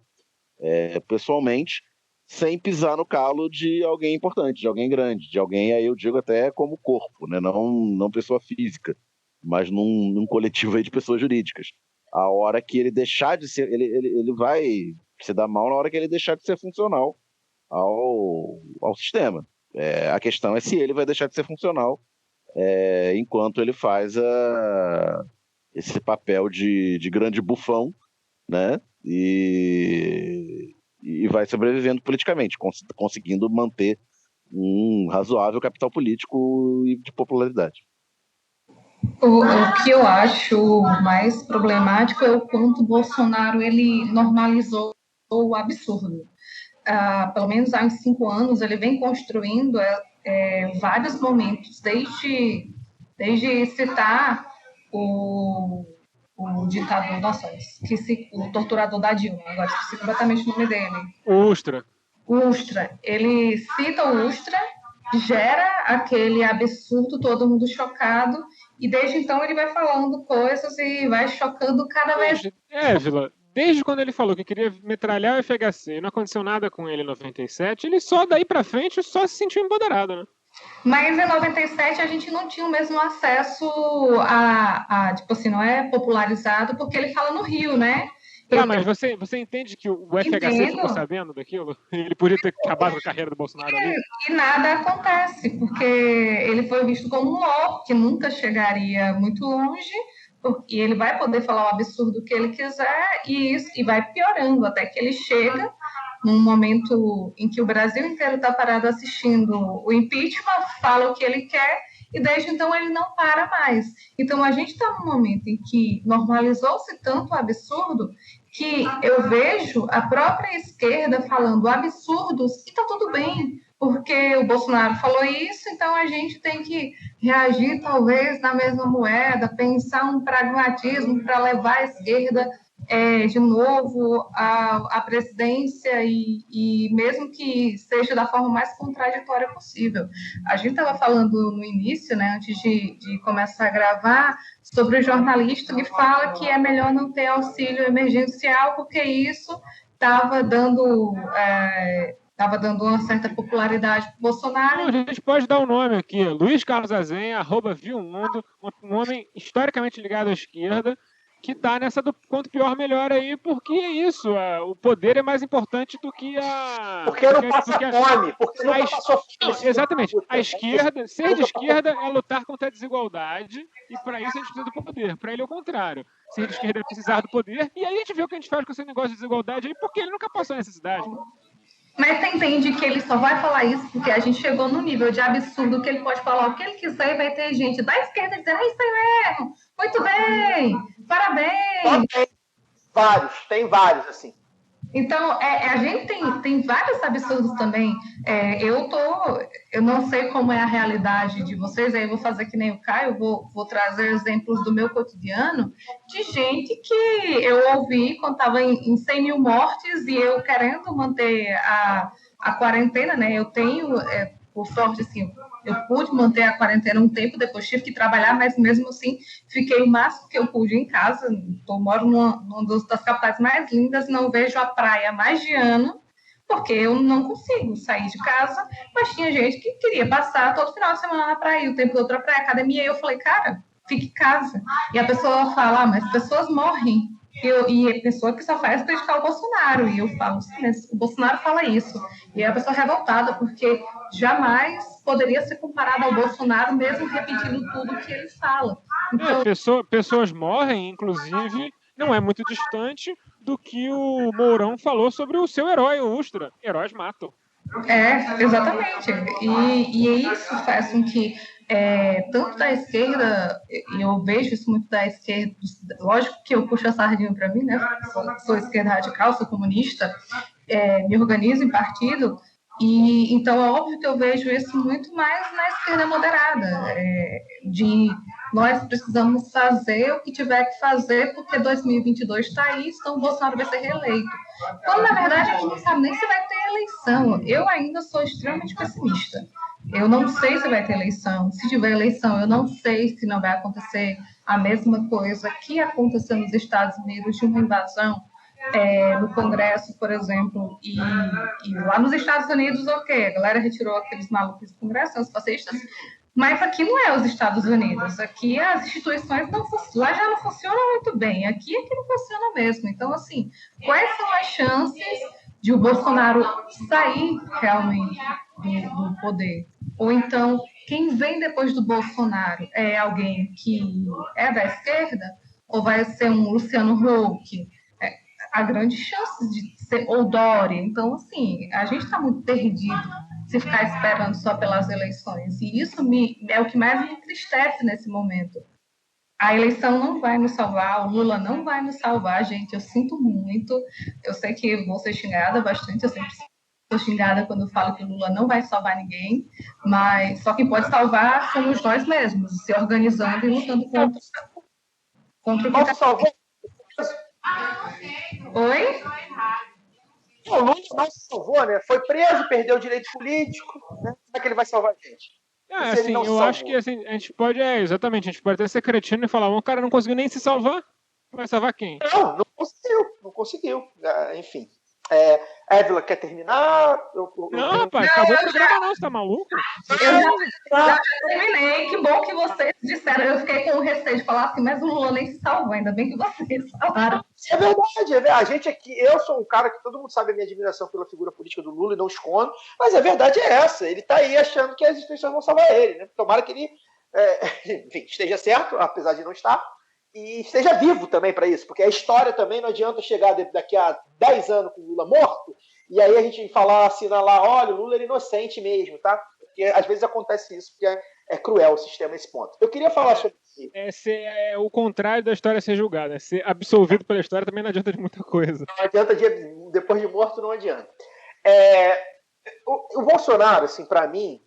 pessoalmente, sem pisar no calo de alguém importante, de alguém grande, de alguém, aí eu digo até como corpo, né? Não pessoa física, mas num coletivo aí de pessoas jurídicas. A hora que ele deixar de ser, ele vai se dar mal na hora que ele deixar de ser funcional ao sistema. A questão é se ele vai deixar de ser funcional enquanto ele faz esse papel de grande bufão, né? E vai sobrevivendo politicamente, conseguindo manter um razoável capital político e de popularidade. O que eu acho mais problemático é o quanto o Bolsonaro ele normalizou o absurdo. Pelo menos há uns 5 anos, ele vem construindo vários momentos, desde citar o ditador, o torturador da Dilma, agora esqueci completamente o nome dele. Ustra. Ele cita o Ustra, gera aquele absurdo, todo mundo chocado, e desde então ele vai falando coisas e vai chocando cada vez. Vila, desde quando ele falou que queria metralhar o FHC e não aconteceu nada com ele em 97, ele só daí pra frente só se sentiu empoderado, né? Mas em 97 a gente não tinha o mesmo acesso tipo assim, não é popularizado, porque ele fala no Rio, né? Mas você entende que o FHC ficou sabendo daquilo? Ele podia ter acabado com a carreira do Bolsonaro ali? E nada acontece, porque ele foi visto como um louco, que nunca chegaria muito longe, e ele vai poder falar o absurdo que ele quiser, e vai piorando até que ele chega num momento em que o Brasil inteiro está parado assistindo o impeachment, fala o que ele quer e desde então ele não para mais. Então a gente está num momento em que normalizou-se tanto o absurdo que eu vejo a própria esquerda falando absurdos e está tudo bem, porque o Bolsonaro falou isso, então a gente tem que reagir talvez na mesma moeda, pensar um pragmatismo para levar a esquerda de novo à presidência e mesmo que seja da forma mais contraditória possível. A gente estava falando no início, né, antes de começar a gravar, sobre o jornalista que fala que é melhor não ter auxílio emergencial porque isso estava dando uma certa popularidade para o Bolsonaro. Não, a gente pode dar o nome aqui, Luiz Carlos Azenha, @viumundo, um homem historicamente ligado à esquerda, que está nessa do quanto pior, melhor aí, porque é isso, o poder é mais importante do que a... Porque não passa fome, porque não passou fome. Exatamente, a esquerda, ser de esquerda é lutar contra a desigualdade, e para isso a gente precisa do poder, para ele é o contrário. Ser de esquerda é precisar do poder, e aí a gente vê o que a gente faz com esse negócio de desigualdade aí, porque ele nunca passou necessidade. Mas você entende que ele só vai falar isso porque a gente chegou no nível de absurdo que ele pode falar o que ele quiser e vai ter gente da esquerda dizendo, é isso aí mesmo, muito bem, parabéns. Tem vários, assim. Então, a gente tem vários absurdos também. Eu não sei como é a realidade de vocês, aí eu vou fazer que nem o Caio, vou trazer exemplos do meu cotidiano de gente que eu ouvi quando estava em 100 mil mortes e eu querendo manter a quarentena, né? Eu tenho, por sorte, assim, eu pude manter a quarentena um tempo, depois tive que trabalhar, mas mesmo assim fiquei o máximo que eu pude em casa. Moro numa das capitais mais lindas, não vejo a praia há mais de ano, porque eu não consigo sair de casa, mas tinha gente que queria passar todo final de semana na praia, o tempo todo pra praia, academia, e eu falei, cara, fique em casa. E a pessoa fala, mas pessoas morrem. E a pessoa que só faz criticar o Bolsonaro. E eu falo, sim, mas o Bolsonaro fala isso. E a pessoa revoltada, porque jamais poderia ser comparado ao Bolsonaro, mesmo repetindo tudo que ele fala. Então, pessoas morrem, inclusive, não é muito distante do que o Mourão falou sobre o seu herói, o Ustra. Heróis matam. Exatamente. E isso faz com que tanto da esquerda, e eu vejo isso muito da esquerda, lógico que eu puxo a sardinha para mim, né? Sou esquerda radical, sou comunista, me organizo em partido, e então é óbvio que eu vejo isso muito mais na esquerda moderada, de nós precisamos fazer o que tiver que fazer, porque 2022 está aí, então o Bolsonaro vai ser reeleito. Quando, na verdade, a gente não sabe nem se vai ter eleição. Eu ainda sou extremamente pessimista. Eu não sei se vai ter eleição. Se tiver eleição, eu não sei se não vai acontecer a mesma coisa que aconteceu nos Estados Unidos, de uma invasão no Congresso, por exemplo, e lá nos Estados Unidos, ok, a galera retirou aqueles malucos do Congresso, os fascistas, mas aqui não é os Estados Unidos, aqui as instituições lá já não funcionam muito bem, aqui é que não funciona mesmo. Então, assim, quais são as chances de o Bolsonaro sair realmente do poder? Ou então, quem vem depois do Bolsonaro é alguém que é da esquerda? Ou vai ser um Luciano Huck? Há grandes chances de ser ou Dória. Então, assim, a gente está muito perdido se ficar esperando só pelas eleições. E isso é o que mais me entristece nesse momento. A eleição não vai nos salvar, o Lula não vai nos salvar, gente. Eu sinto muito. Eu sei que vou ser xingada bastante, eu sempre sou xingada quando eu falo que o Lula não vai salvar ninguém, mas só quem pode salvar somos nós mesmos, se organizando e lutando contra o que está... Oi? O Lula não se salvou, né? Foi preso, perdeu o direito político, né? Como é que ele vai salvar a gente? Assim, eu acho que assim, a gente pode, exatamente, a gente pode até ser cretino e falar, o cara não conseguiu nem se salvar, vai salvar quem? Não conseguiu. Enfim. Évila quer terminar? Não, rapaz, acabou o programa não, você tá maluco? Eu já terminei, que bom que vocês disseram, eu fiquei com receio de falar assim, mas o Lula nem se salvou, ainda bem que vocês falaram. É verdade, a gente aqui, eu sou um cara que todo mundo sabe a minha admiração pela figura política do Lula e não escondo, mas a verdade é essa, ele tá aí achando que as instituições vão salvar ele, né? Tomara que ele enfim, esteja certo, apesar de não estar, e esteja vivo também para isso, porque a história também não adianta chegar daqui a 10 anos com o Lula morto e aí a gente falar, assinar lá, olha, o Lula era inocente mesmo, tá? Porque às vezes acontece isso, porque é cruel o sistema nesse ponto. Eu queria falar sobre isso. É o contrário da história ser julgada. Ser absolvido pela história também não adianta de muita coisa. Não adianta, depois de morto não adianta. O Bolsonaro, assim, para mim,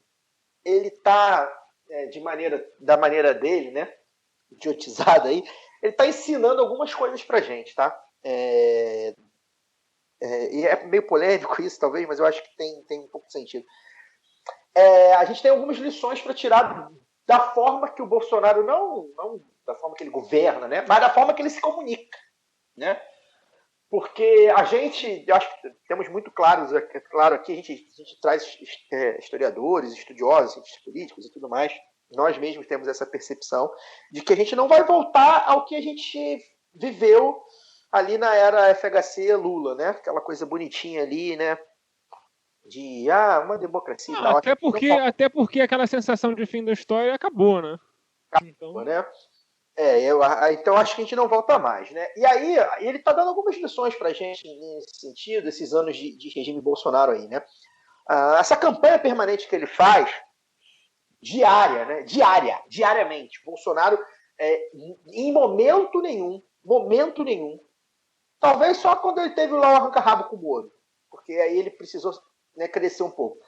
ele tá da maneira dele, né? Idiotizado aí, ele tá ensinando algumas coisas pra gente, tá? E é meio polêmico isso, talvez, mas eu acho que tem um pouco de sentido. A gente tem algumas lições para tirar da forma que o Bolsonaro, não da forma que ele governa, né? Mas da forma que ele se comunica, né? Porque a gente, eu acho que temos muito claro aqui, a gente traz historiadores, estudiosos, cientistas políticos e tudo mais, nós mesmos temos essa percepção de que a gente não vai voltar ao que a gente viveu ali na era FHC Lula, né? Aquela coisa bonitinha ali, né? De uma democracia. Tal. Até porque aquela sensação de fim da história acabou, né? Acabou, né? Então acho que a gente não volta mais, né? E aí ele está dando algumas lições para a gente nesse sentido, esses anos de regime Bolsonaro aí, né? Essa campanha permanente que ele faz, diária, né? Diariamente, Bolsonaro, em momento nenhum, talvez só quando ele teve lá o arranca-rabo com o Moro, porque aí ele precisou, né, crescer um pouco.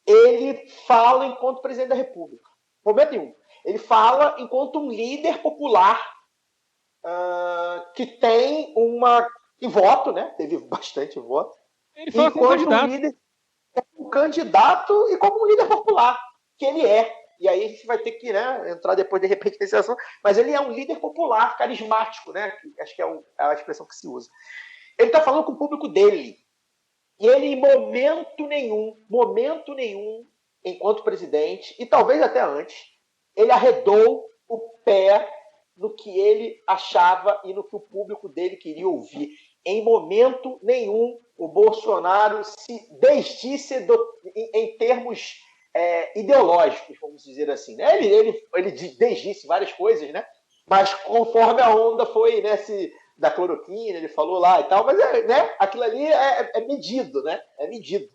Ele fala enquanto presidente da República, momento nenhum. Ele fala enquanto um líder popular que tem voto, né? Teve bastante voto. Ele fala como candidato. Um candidato e como um líder popular, que ele é. E aí a gente vai ter que, né, entrar depois, de repente, nesse assunto. Mas ele é um líder popular, carismático, né? Acho que é a expressão que se usa. Ele está falando com o público dele. E ele, em momento nenhum, enquanto presidente, e talvez até antes, ele arredou o pé no que ele achava e no que o público dele queria ouvir. Em momento nenhum, o Bolsonaro se desdisse em termos ideológicos, vamos dizer assim. Né? Ele desdisse várias coisas, né? Mas conforme a onda foi, né, da cloroquina, ele falou lá e tal, mas né, aquilo ali é medido, né? É medido.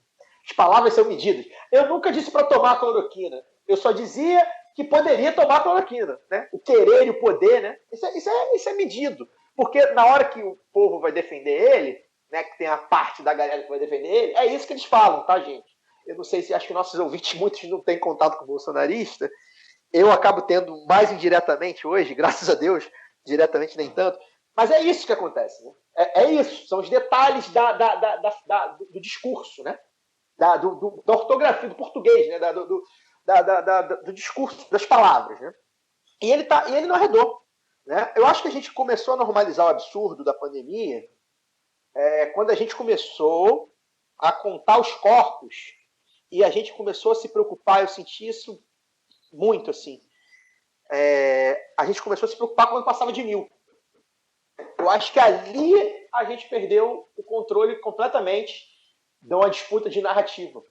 As palavras são medidas. Eu nunca disse para tomar cloroquina. Eu só dizia que poderia tomar cloroquina, né? O querer e o poder, né? Isso é medido. Porque na hora que o povo vai defender ele, né, que tem a parte da galera que vai defender ele, é isso que eles falam, tá, gente? Eu não sei se acho que nossos ouvintes, muitos não têm contato com o bolsonarista. Eu acabo tendo mais indiretamente hoje, graças a Deus, diretamente nem tanto. Mas é isso que acontece, né? É isso, são os detalhes do discurso, né? Da ortografia, do português, né? Do discurso, das palavras, né? E ele não arredou, né? Eu acho que a gente começou a normalizar o absurdo da pandemia quando a gente começou a contar os corpos e a gente começou a se preocupar. Eu senti isso muito, assim. A gente começou a se preocupar quando passava de 1.000. Eu acho que ali a gente perdeu o controle completamente de uma disputa de narrativa.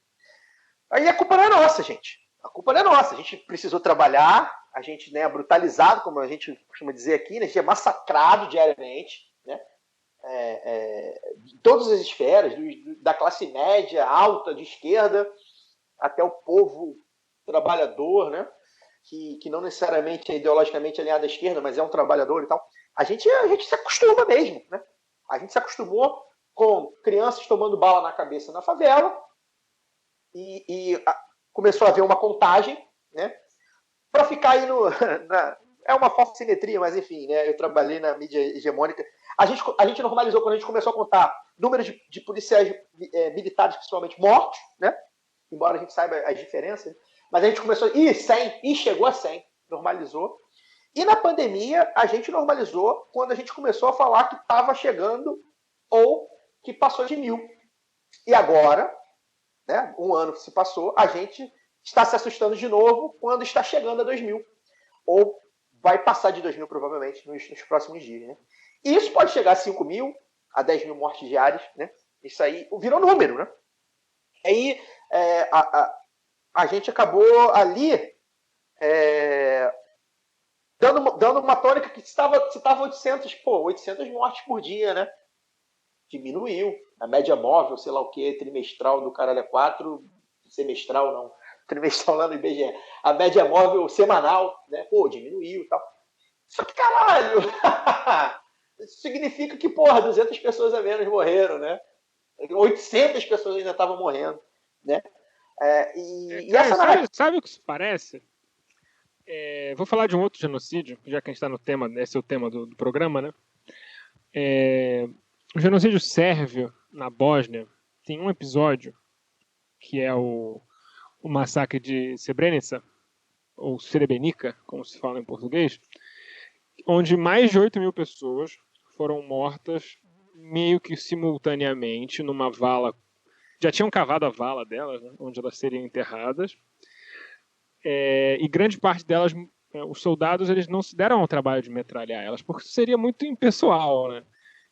Aí a culpa não é nossa, gente. A culpa não é nossa. A gente precisou trabalhar, a gente, né, é brutalizado, como a gente costuma dizer aqui, né, a gente é massacrado diariamente, né? De todas as esferas, da classe média, alta, de esquerda, até o povo trabalhador, né? Que não necessariamente é ideologicamente alinhado à esquerda, mas é um trabalhador e tal. A gente se acostuma mesmo, né? A gente se acostumou com crianças tomando bala na cabeça na favela e começou a haver uma contagem, né? Para ficar aí é uma falsa simetria, mas enfim, né? Eu trabalhei na mídia hegemônica. A gente normalizou quando a gente começou a contar números de policiais militares, principalmente mortos, né? Embora a gente saiba as diferenças, mas a gente começou 100, chegou a 100, normalizou. E na pandemia, a gente normalizou quando a gente começou a falar que estava chegando ou que passou de 1.000. E agora, né, um ano que se passou, a gente está se assustando de novo quando está chegando a 2.000. Ou vai passar de 2.000, provavelmente, nos próximos dias. Né? E isso pode chegar a 5.000, a 10.000 mortes diárias. Né? Isso aí virou número. Né? Aí a gente acabou ali dando uma tônica que citava 800 mortes por dia, né? diminuiu. A média móvel, sei lá o que, trimestral do caralho é 4, semestral não, trimestral lá no IBGE. A média móvel semanal, né? Pô, diminuiu e tal. Só que, caralho, isso significa que, 200 pessoas a menos morreram, né? 800 pessoas ainda estavam morrendo, né? Sabe o que isso parece? Vou falar de um outro genocídio, já que a gente está no tema, esse é o tema do programa, né? O genocídio sérvio na Bósnia tem um episódio que é o massacre de Srebrenica, ou Srebrenica, como se fala em português, onde mais de 8.000 pessoas foram mortas meio que simultaneamente numa vala. Já tinham cavado a vala delas, né, onde elas seriam enterradas, e grande parte delas, os soldados, eles não se deram ao trabalho de metralhar elas, porque seria muito impessoal, né?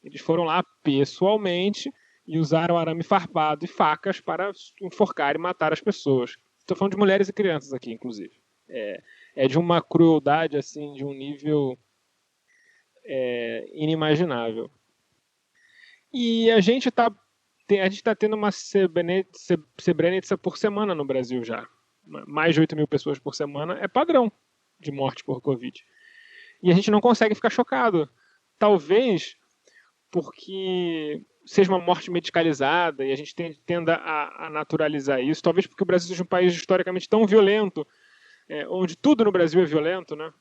Eles foram lá pessoalmente e usaram arame farpado e facas para enforcar e matar as pessoas. Estou falando de mulheres e crianças aqui, inclusive. É de uma crueldade, assim, de um nível inimaginável. E a gente está tendo uma Srebrenica por semana no Brasil já. Mais de 8.000 pessoas por semana é padrão de morte por Covid. E a gente não consegue ficar chocado. Talvez porque seja uma morte medicalizada e a gente tenda a naturalizar isso. Talvez porque o Brasil seja um país historicamente tão violento, onde tudo no Brasil é violento, né?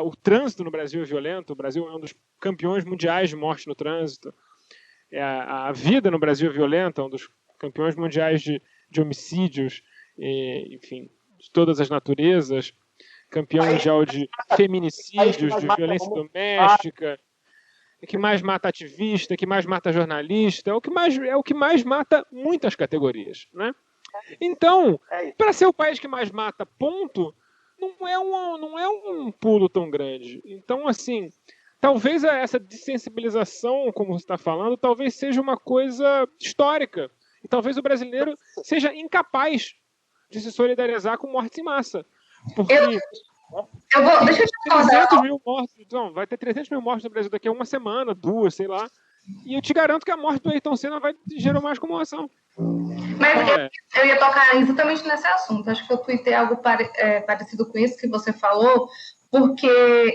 O trânsito no Brasil é violento. O Brasil é um dos campeões mundiais de morte no trânsito. A vida no Brasil é violenta, um dos campeões mundiais de homicídios, enfim, de todas as naturezas, campeão mundial de feminicídios, de violência doméstica, que mais mata ativista, que mais mata jornalista, é o que mais mata muitas categorias, né? Então, para ser o país que mais mata, ponto, não é um pulo tão grande. Então, assim, talvez essa dessensibilização, como você está falando, talvez seja uma coisa histórica. E talvez o brasileiro seja incapaz de se solidarizar com mortes em massa. Porque deixa eu te falar. 300 mil mortos, então, vai ter 300 mil mortos no Brasil daqui a uma semana, 2, sei lá. E eu te garanto que a morte do Ayrton Senna vai gerar mais comoção. Mas eu ia tocar exatamente nesse assunto. Acho que eu tuitei algo parecido com isso que você falou, porque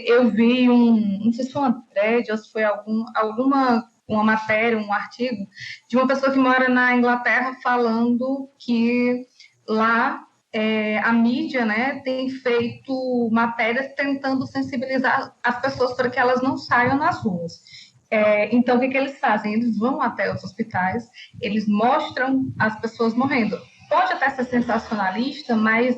eu vi não sei se foi uma thread ou se foi uma matéria, um artigo, de uma pessoa que mora na Inglaterra falando que lá a mídia, né, tem feito matérias tentando sensibilizar as pessoas para que elas não saiam nas ruas. Então, o que eles fazem? Eles vão até os hospitais, eles mostram as pessoas morrendo. Pode até ser sensacionalista, mas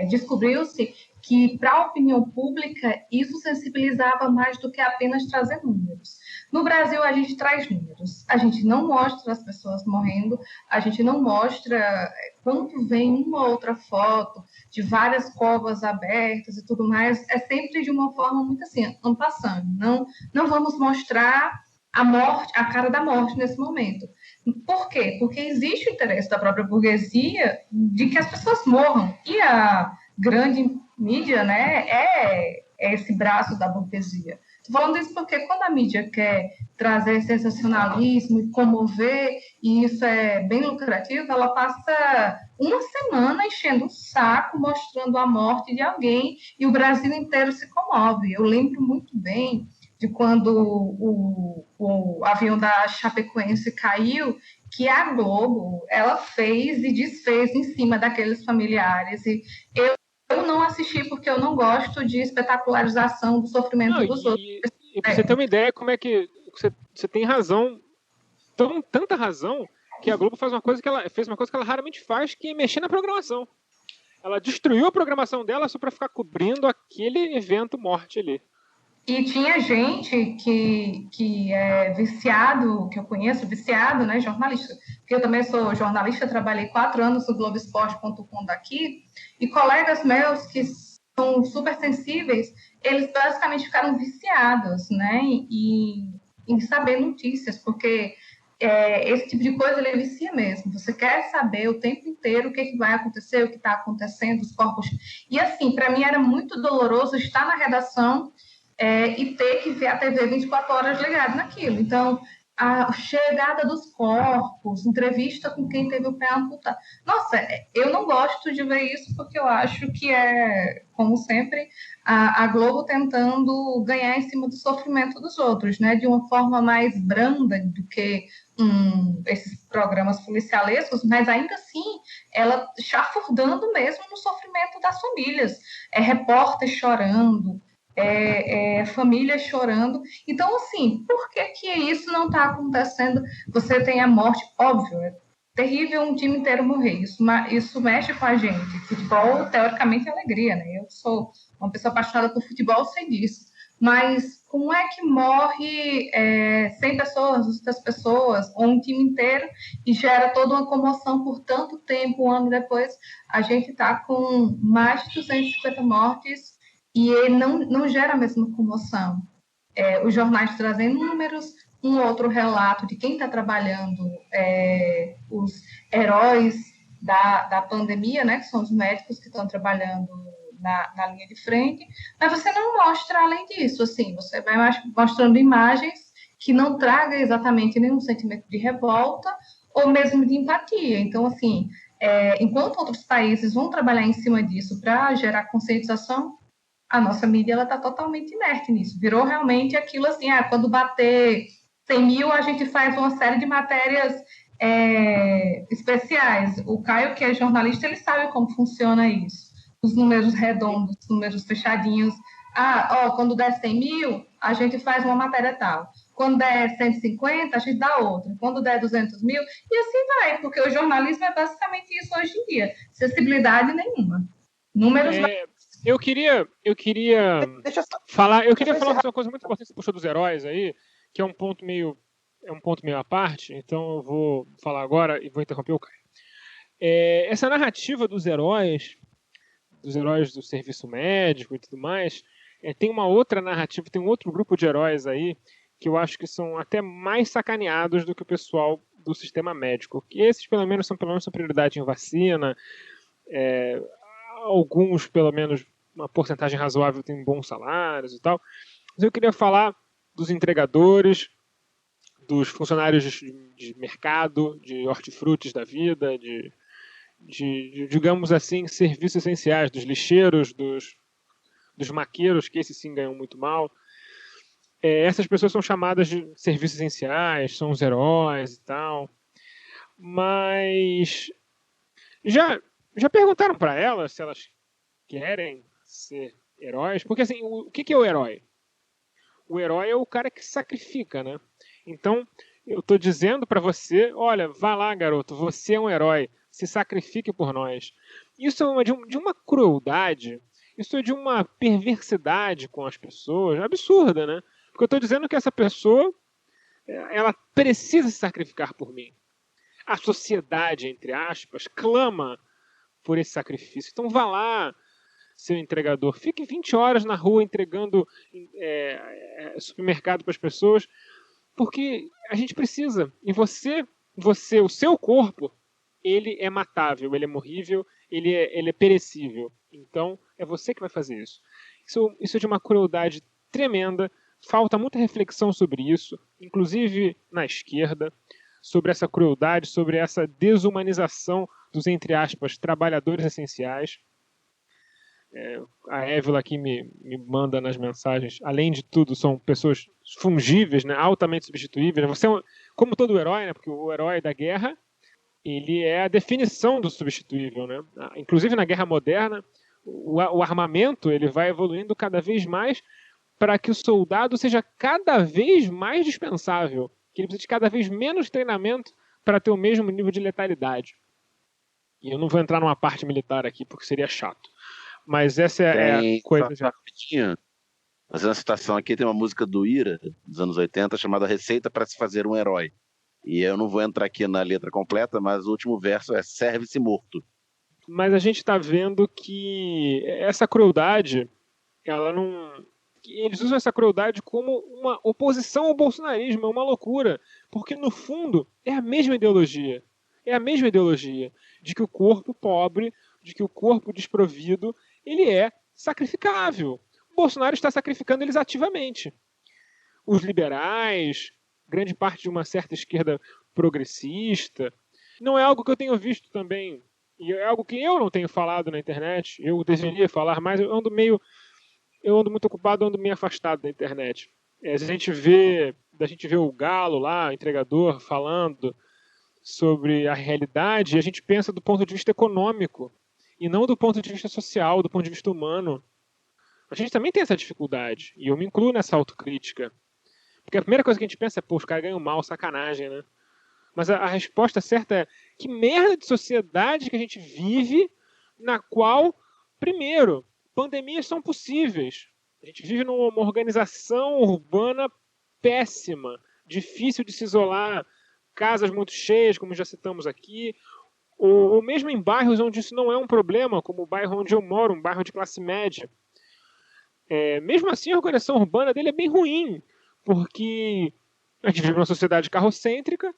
descobriu-se que, para a opinião pública, isso sensibilizava mais do que apenas trazer números. No Brasil, a gente traz números. A gente não mostra as pessoas morrendo, a gente não mostra quando vem uma outra foto de várias covas abertas e tudo mais. É sempre de uma forma muito assim, en passant. Não vamos mostrar a morte, a cara da morte nesse momento. Por quê? Porque existe o interesse da própria burguesia de que as pessoas morram. E a grande mídia, né, é esse braço da burguesia. Estou falando isso porque quando a mídia quer trazer sensacionalismo e comover, e isso é bem lucrativo, ela passa uma semana enchendo o saco, mostrando a morte de alguém, e o Brasil inteiro se comove. Eu lembro muito bem de quando o avião da Chapecoense caiu, que a Globo, ela fez e desfez em cima daqueles familiares, e eu não assisti porque eu não gosto de espetacularização do sofrimento dos outros. E pra você ter uma ideia, como é que você tem razão, tanta razão, que a Globo fez uma coisa que ela raramente faz, que é mexer na programação. Ela destruiu a programação dela só para ficar cobrindo aquele evento morte ali. E tinha gente que é viciado, que eu conheço, viciado, né, jornalista, porque eu também sou jornalista, trabalhei 4 anos no Globoesporte.com daqui, e colegas meus que são super sensíveis, eles basicamente ficaram viciados, né, em saber notícias, porque esse tipo de coisa ele vicia mesmo. Você quer saber o tempo inteiro o que vai acontecer, o que está acontecendo, os corpos. E assim, para mim era muito doloroso estar na redação e ter que ver a TV 24 horas ligada naquilo. Então, a chegada dos corpos, entrevista com quem teve o pé amputado. Nossa, eu não gosto de ver isso porque eu acho que é, como sempre, a Globo tentando ganhar em cima do sofrimento dos outros, né? De uma forma mais branda do que esses programas policialescos, mas ainda assim, ela chafurdando mesmo no sofrimento das famílias. Repórter chorando, família chorando. Então, assim, por que isso não está acontecendo? Você tem a morte, óbvio, é terrível um time inteiro morrer. Isso mexe com a gente. Futebol, teoricamente, é alegria, né? Eu sou uma pessoa apaixonada por futebol, sei disso. Mas como é que morre 100 pessoas, 200 pessoas, ou um time inteiro, e gera toda uma comoção por tanto tempo, um ano depois? A gente está com mais de 250 mortes e ele não gera a mesma comoção. Os jornais trazendo números, um outro relato de quem está trabalhando, os heróis da pandemia, né, que são os médicos que estão trabalhando na linha de frente, mas você não mostra além disso, assim, você vai mostrando imagens que não tragam exatamente nenhum sentimento de revolta ou mesmo de empatia. Então, assim, enquanto outros países vão trabalhar em cima disso para gerar conscientização, a nossa mídia está totalmente inerte nisso. Virou realmente aquilo assim, quando bater 100 mil, a gente faz uma série de matérias especiais. O Caio, que é jornalista, ele sabe como funciona isso. Os números redondos, os números fechadinhos. Quando der 100 mil, a gente faz uma matéria tal. Quando der 150, a gente dá outra. Quando der 200 mil, e assim vai, porque o jornalismo é basicamente isso hoje em dia. Acessibilidade nenhuma. Números... Eu queria falar sobre uma coisa muito importante que você puxou dos heróis aí, que é um ponto meio à parte, então eu vou falar agora e vou interromper o Caio. Essa narrativa dos heróis do serviço médico e tudo mais, tem uma outra narrativa, tem um outro grupo de heróis aí que eu acho que são até mais sacaneados do que o pessoal do sistema médico. Que esses, pelo menos, são prioridade em vacina. Alguns, pelo menos, uma porcentagem razoável tem bons salários e tal. Mas eu queria falar dos entregadores, dos funcionários de mercado, de hortifrutis da vida, de digamos assim, serviços essenciais, dos lixeiros, dos maqueiros, que esses sim ganham muito mal. Essas pessoas são chamadas de serviços essenciais, são os heróis e tal. Mas já perguntaram para elas se elas querem ser heróis? Porque assim, o que é o herói? O herói é o cara que se sacrifica, né? Então, eu estou dizendo para você, olha, vá lá, garoto, você é um herói, se sacrifique por nós. Isso é de uma crueldade, isso é de uma perversidade com as pessoas, absurda, né? Porque eu estou dizendo que essa pessoa, ela precisa se sacrificar por mim. A sociedade, entre aspas, clama por esse sacrifício. Então vá lá, seu entregador, fique 20 horas na rua entregando supermercado para as pessoas, porque a gente precisa. E o seu corpo, ele é matável, ele é morrível, ele é perecível. Então é você que vai fazer isso. Isso é de uma crueldade tremenda. Falta muita reflexão sobre isso, inclusive na esquerda, sobre essa crueldade, sobre essa desumanização dos, entre aspas, trabalhadores essenciais. A Évila aqui me manda nas mensagens, além de tudo, são pessoas fungíveis, né, altamente substituíveis. Você como todo herói, né, porque o herói da guerra, ele é a definição do substituível, né? Inclusive na guerra moderna, o armamento ele vai evoluindo cada vez mais para que o soldado seja cada vez mais dispensável, que ele precisa de cada vez menos treinamento para ter o mesmo nível de letalidade. E eu não vou entrar numa parte militar aqui, porque seria chato. Mas essa é a coisa já. Fazendo a citação aqui, tem uma música do Ira, dos anos 80, chamada Receita para se fazer um herói. E eu não vou entrar aqui na letra completa, mas o último verso é serve-se morto. Mas a gente está vendo que essa crueldade, ela não... Eles usam essa crueldade como uma oposição ao bolsonarismo, é uma loucura. Porque, no fundo, é a mesma ideologia. É a mesma ideologia de que o corpo pobre, de que o corpo desprovido, ele é sacrificável. O Bolsonaro está sacrificando eles ativamente. Os liberais, grande parte de uma certa esquerda progressista. Não é algo que eu tenho visto também, e é algo que eu não tenho falado na internet. Eu deveria falar mais, eu ando muito ocupado, ando meio afastado da internet. A gente vê o Galo lá, o entregador, falando sobre a realidade, e a gente pensa do ponto de vista econômico, e não do ponto de vista social, do ponto de vista humano. A gente também tem essa dificuldade, e eu me incluo nessa autocrítica. Porque a primeira coisa que a gente pensa é, pô, os caras ganham mal, sacanagem, né? Mas a resposta certa é, que merda de sociedade que a gente vive, na qual, primeiro, pandemias são possíveis. A gente vive numa organização urbana péssima, difícil de se isolar, casas muito cheias, como já citamos aqui, ou mesmo em bairros onde isso não é um problema, como o bairro onde eu moro, um bairro de classe média. Mesmo assim, a organização urbana dele é bem ruim, porque a gente vive numa sociedade carrocêntrica,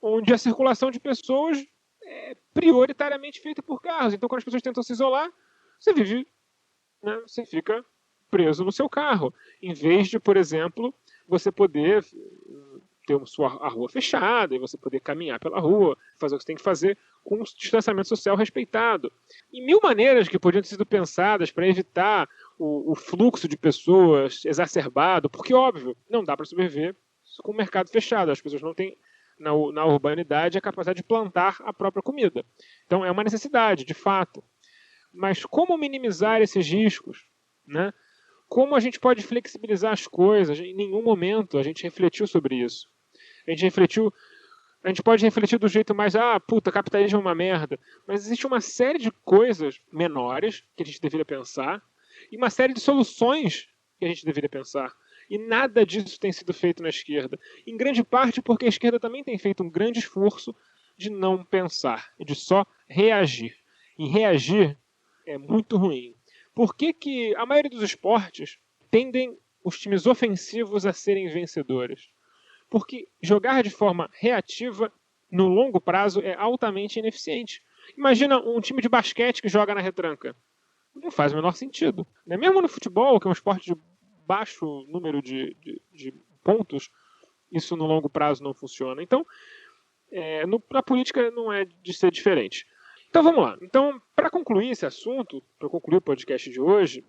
onde a circulação de pessoas é prioritariamente feita por carros. Então, quando as pessoas tentam se isolar, você fica preso no seu carro, em vez de, por exemplo, você poder ter a rua fechada e você poder caminhar pela rua, fazer o que você tem que fazer com um distanciamento social respeitado. E mil maneiras que podiam ter sido pensadas para evitar o fluxo de pessoas exacerbado, porque, óbvio, não dá para sobreviver com o mercado fechado. As pessoas não têm, na urbanidade, a capacidade de plantar a própria comida. Então, é uma necessidade, de fato. Mas como minimizar esses riscos, né? Como a gente pode flexibilizar as coisas? Em nenhum momento a gente refletiu sobre isso. A gente pode refletir do jeito mais, capitalismo é uma merda. Mas existe uma série de coisas menores que a gente deveria pensar e uma série de soluções que a gente deveria pensar. E nada disso tem sido feito na esquerda. Em grande parte porque a esquerda também tem feito um grande esforço de não pensar e de só reagir. E reagir é muito ruim. Por que a maioria dos esportes tendem os times ofensivos a serem vencedores? Porque jogar de forma reativa, no longo prazo, é altamente ineficiente. Imagina um time de basquete que joga na retranca. Não faz o menor sentido. Mesmo no futebol, que é um esporte de baixo número de pontos, isso no longo prazo não funciona. Então, na política não é de ser diferente. Então vamos lá. Então, para concluir esse assunto, para concluir o podcast de hoje,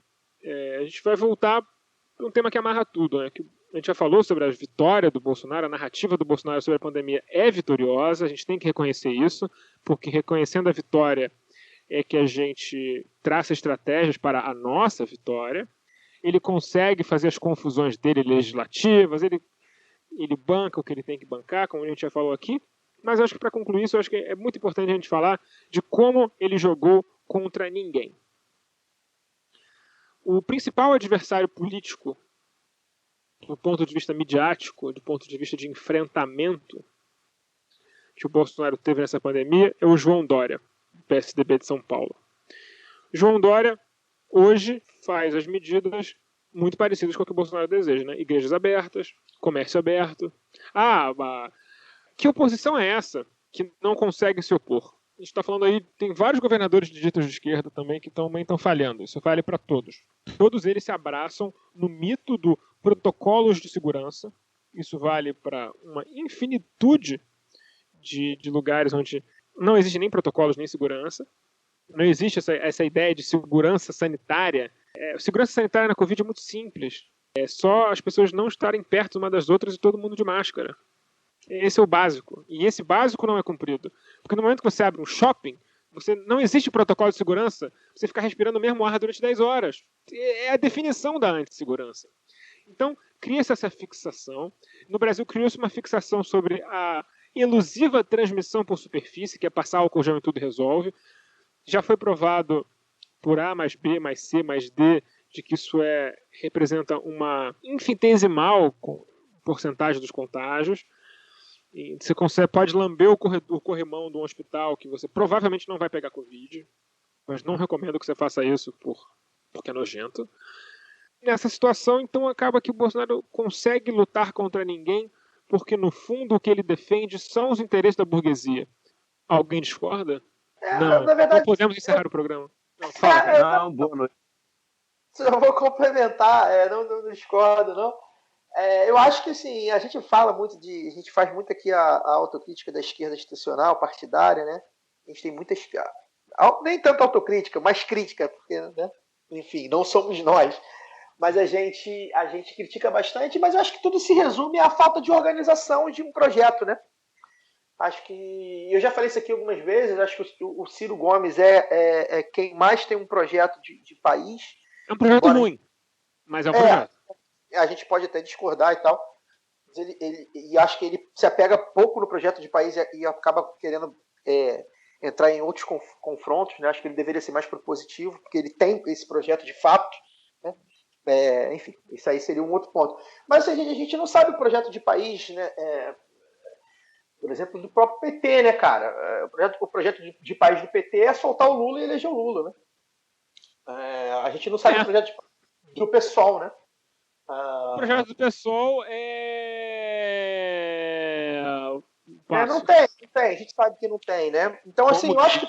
a gente vai voltar para um tema que amarra tudo, né? Que a gente já falou sobre a vitória do Bolsonaro, a narrativa do Bolsonaro sobre a pandemia é vitoriosa, a gente tem que reconhecer isso, porque reconhecendo a vitória é que a gente traça estratégias para a nossa vitória. Ele consegue fazer as confusões dele legislativas, ele banca o que ele tem que bancar, como a gente já falou aqui. Mas eu acho que para concluir isso, eu acho que é muito importante a gente falar de como ele jogou contra ninguém. O principal adversário político, do ponto de vista midiático, do ponto de vista de enfrentamento que o Bolsonaro teve nessa pandemia, é o João Dória, do PSDB de São Paulo. João Dória, hoje, faz as medidas muito parecidas com o que o Bolsonaro deseja, né? Igrejas abertas, comércio aberto. Que oposição é essa que não consegue se opor? A gente está falando aí, tem vários governadores ditos de esquerda também que também estão falhando. Isso vale para todos. Todos eles se abraçam no mito do protocolos de segurança. Isso vale para uma infinitude de lugares onde não existe nem protocolos nem segurança. Não existe essa ideia de segurança sanitária. Segurança sanitária na Covid é muito simples. É só as pessoas não estarem perto uma das outras e todo mundo de máscara. Esse é o básico. E esse básico não é cumprido. Porque no momento que você abre um shopping, não existe protocolo de segurança, você ficar respirando o mesmo ar durante 10 horas. É a definição da antissegurança. Então, cria-se essa fixação. No Brasil, criou-se uma fixação sobre a elusiva transmissão por superfície, que é passar álcool gel e tudo resolve. Já foi provado por A mais B mais C mais D de que isso representa uma infinitesimal porcentagem dos contágios. E você pode lamber o corrimão de um hospital que você provavelmente não vai pegar Covid, mas não recomendo que você faça isso porque é nojento. Nessa situação, então, acaba que o Bolsonaro consegue lutar contra ninguém porque, no fundo, o que ele defende são os interesses da burguesia. Alguém discorda? Não, na verdade, não podemos encerrar o programa. Não, fala, boa noite. Eu vou complementar, não discordo, não. Eu acho que assim, a gente faz muito aqui a autocrítica da esquerda institucional, partidária, né? A gente tem muitas, nem tanto autocrítica, mas crítica, porque, né? Enfim, não somos nós. Mas a gente critica bastante, mas eu acho que tudo se resume à falta de organização de um projeto, né? Acho que, eu já falei isso aqui algumas vezes, acho que o Ciro Gomes é quem mais tem um projeto de país. É um projeto ruim, mas é um projeto. A gente pode até discordar e tal, mas e acho que ele se apega pouco no projeto de país e acaba querendo entrar em outros confrontos, né? Acho que ele deveria ser mais propositivo, porque ele tem esse projeto de fato, né? Enfim, isso aí seria um outro ponto. Mas a gente não sabe o projeto de país, né? Por exemplo, do próprio PT, né, cara? O projeto de país do PT é soltar o Lula e eleger o Lula, né? A gente não sabe o projeto do PSOL, né? O projeto do PSOL não tem, a gente sabe que não tem, né? Então, assim, eu acho que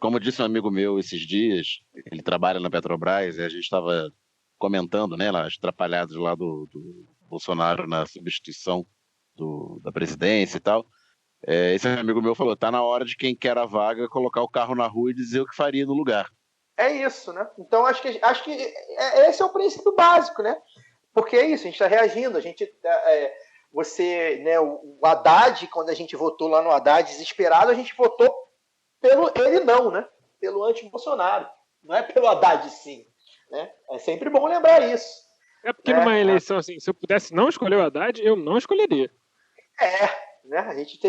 como disse um amigo meu esses dias, ele trabalha na Petrobras, e a gente estava comentando, né, as atrapalhadas lá do Bolsonaro na substituição da presidência e tal. Esse amigo meu falou, tá na hora de quem quer a vaga colocar o carro na rua e dizer o que faria no lugar. É isso, né? Então, acho que esse é o princípio básico, né? Porque é isso, a gente está reagindo, né, o Haddad, quando a gente votou lá no Haddad desesperado, a gente votou pelo ele não, né? Pelo anti-Bolsonaro, não é pelo Haddad sim, né? É sempre bom lembrar isso. Porque numa eleição assim, se eu pudesse não escolher o Haddad, eu não escolheria. Né? A gente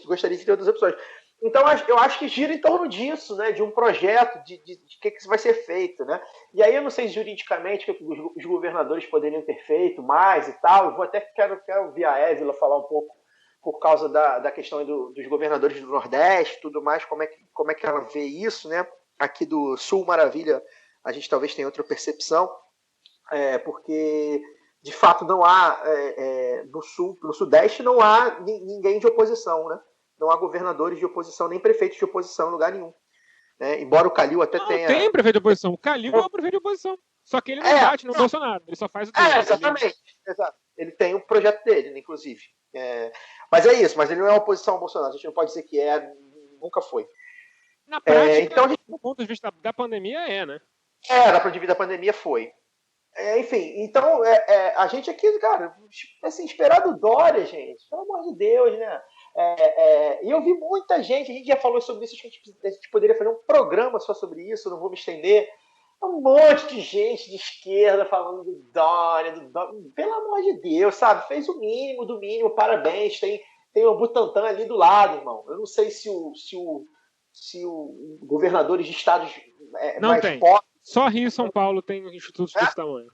gostaria de ter outras opções. Então, eu acho que gira em torno disso, né? De um projeto, de que vai ser feito, né? E aí eu não sei juridicamente o que os governadores poderiam ter feito mais e tal. Eu quero ouvir a Évila falar um pouco por causa da questão dos governadores do Nordeste e tudo mais, como é que ela vê isso, né? Aqui do Sul Maravilha, a gente talvez tenha outra percepção, porque de fato não há, no Sudeste não há ninguém de oposição, né? Não há governadores de oposição, nem prefeitos de oposição em lugar nenhum. Né? Embora o Calil até tenha... Tem prefeito de oposição. O Calil é o prefeito de oposição. Só que ele não bate no Bolsonaro. Ele só faz o dele. Exatamente. Exato. Ele tem um projeto dele, né, inclusive. Mas é isso. Mas ele não é uma oposição ao Bolsonaro. A gente não pode dizer que nunca foi. Na prática, então, do ponto de vista da pandemia, né? Da ponto de vista da pandemia foi. Enfim, então, a gente aqui, cara, assim, esperar do Dória, gente, pelo amor de Deus, né? E eu vi muita gente, a gente já falou sobre isso, acho que a gente poderia fazer um programa só sobre isso, não vou me estender. Um monte de gente de esquerda falando do Dória, pelo amor de Deus, sabe? Fez o mínimo do mínimo, parabéns, tem o Butantan ali do lado, irmão. Eu não sei se o governadores de estados não mais tem. pobres... Só Rio e São Paulo tem institutos desse tamanho.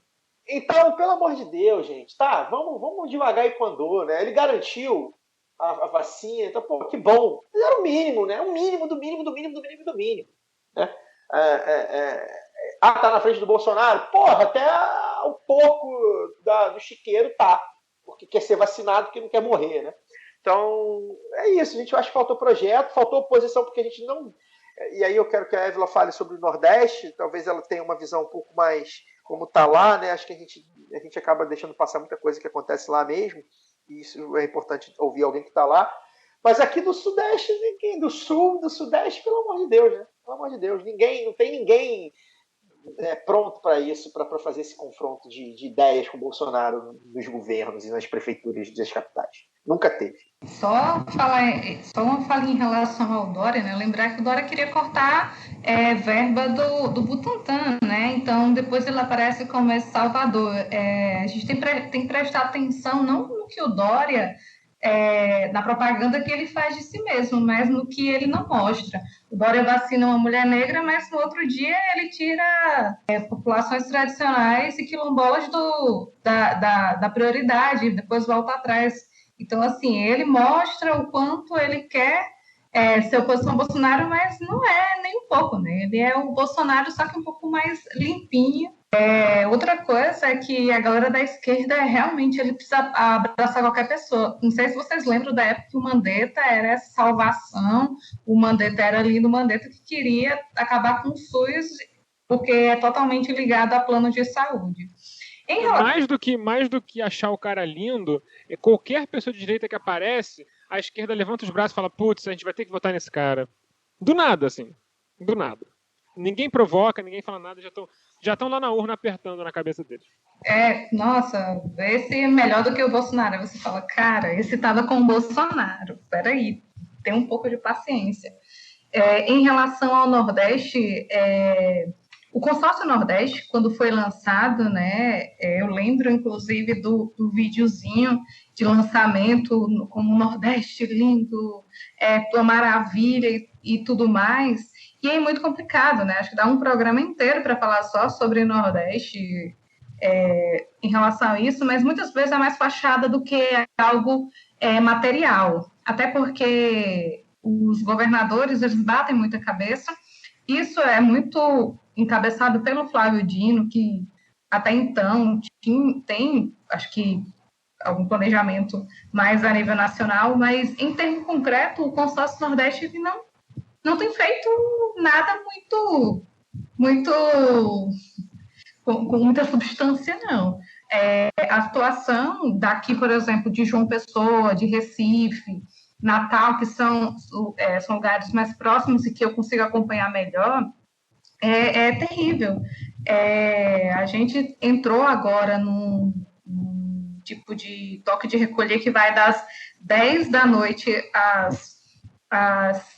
Então, pelo amor de Deus, gente, tá? Vamos devagar e com andor, né? Ele garantiu a vacina, então, pô, que bom. Mas era o mínimo, né? O mínimo do mínimo do mínimo do mínimo do mínimo. Né? Tá na frente do Bolsonaro? Porra, até o porco do chiqueiro tá. Porque quer ser vacinado, porque não quer morrer, né? Então, é isso. A gente acha que faltou projeto, faltou oposição, porque a gente não... E aí eu quero que a Évila fale sobre o Nordeste, talvez ela tenha uma visão um pouco mais como está lá, né? Acho que a gente acaba deixando passar muita coisa que acontece lá mesmo, e isso é importante ouvir alguém que está lá. Mas aqui do Sudeste, ninguém, do Sul, do Sudeste, pelo amor de Deus, né? Pelo amor de Deus, não tem ninguém pronto para isso, para fazer esse confronto de ideias com o Bolsonaro nos governos e nas prefeituras das capitais. Nunca teve. Só uma fala em relação ao Dória, né? Lembrar que o Dória queria cortar verba do Butantan, né? Então, depois ele aparece como esse salvador. A gente tem que prestar atenção não no que o Dória... na propaganda que ele faz de si mesmo, mas no que ele não mostra. O Dória vacina uma mulher negra, mas no outro dia ele tira populações tradicionais e quilombolas da prioridade, depois volta atrás. Então, assim, ele mostra o quanto ele quer ser oposição ao Bolsonaro, mas não é nem um pouco, né? Ele é o Bolsonaro, só que um pouco mais limpinho. Outra coisa é que a galera da esquerda realmente ele precisa abraçar qualquer pessoa. Não sei se vocês lembram da época que o Mandetta era essa salvação, o Mandetta era lindo, o Mandetta que queria acabar com o SUS, porque é totalmente ligado a plano de saúde. Mais do que achar o cara lindo, qualquer pessoa de direita que aparece, a esquerda levanta os braços e fala, putz, a gente vai ter que votar nesse cara. Do nada, assim. Do nada. Ninguém provoca, ninguém fala nada, já estão lá na urna apertando na cabeça deles. Nossa, esse é melhor do que o Bolsonaro. Aí você fala, cara, esse estava com o Bolsonaro. Peraí, tem um pouco de paciência. Em relação ao Nordeste, o consórcio Nordeste, quando foi lançado, né, eu lembro, inclusive, do videozinho de lançamento, como Nordeste lindo, tua maravilha e tudo mais, e é muito complicado, né? Acho que dá um programa inteiro para falar só sobre Nordeste em relação a isso, mas muitas vezes é mais fachada do que algo material, até porque os governadores, eles batem muita cabeça. Isso é muito encabeçado pelo Flávio Dino, que até então tem, acho que, algum planejamento mais a nível nacional, mas em termo concreto, o consórcio Nordeste ele não tem feito nada muito com muita substância, não. A situação daqui, por exemplo, de João Pessoa, de Recife, Natal, que são lugares mais próximos e que eu consigo acompanhar melhor, é terrível. A gente entrou agora num tipo de toque de recolher que vai das 10 da noite às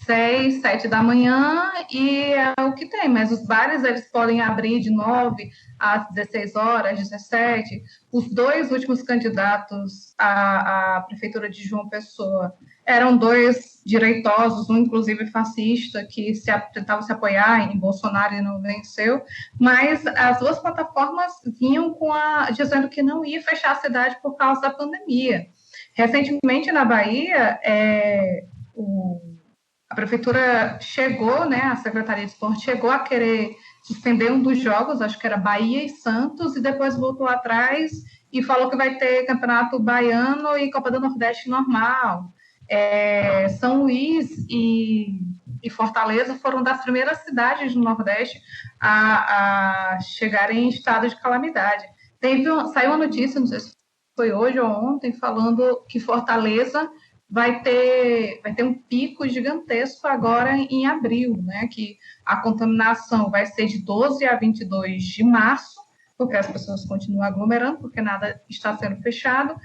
6, 7 da manhã, e é o que tem, mas os bares eles podem abrir de 9 às 16 horas, 17. Os dois últimos candidatos à prefeitura de João Pessoa eram dois direitosos, um inclusive fascista, que tentava se apoiar em Bolsonaro e não venceu, mas as duas plataformas vinham dizendo que não ia fechar a cidade por causa da pandemia. Recentemente, na Bahia, a prefeitura chegou, né, a Secretaria de Esporte chegou a querer suspender um dos jogos, acho que era Bahia e Santos, e depois voltou atrás e falou que vai ter Campeonato Baiano e Copa do Nordeste normal. São Luís e Fortaleza foram das primeiras cidades do Nordeste a chegarem em estado de calamidade. Saiu uma notícia, não sei se foi hoje ou ontem, falando que Fortaleza vai ter um pico gigantesco agora em abril, né? Que a contaminação vai ser de 12 a 22 de março, porque as pessoas continuam aglomerando, porque nada está sendo fechado,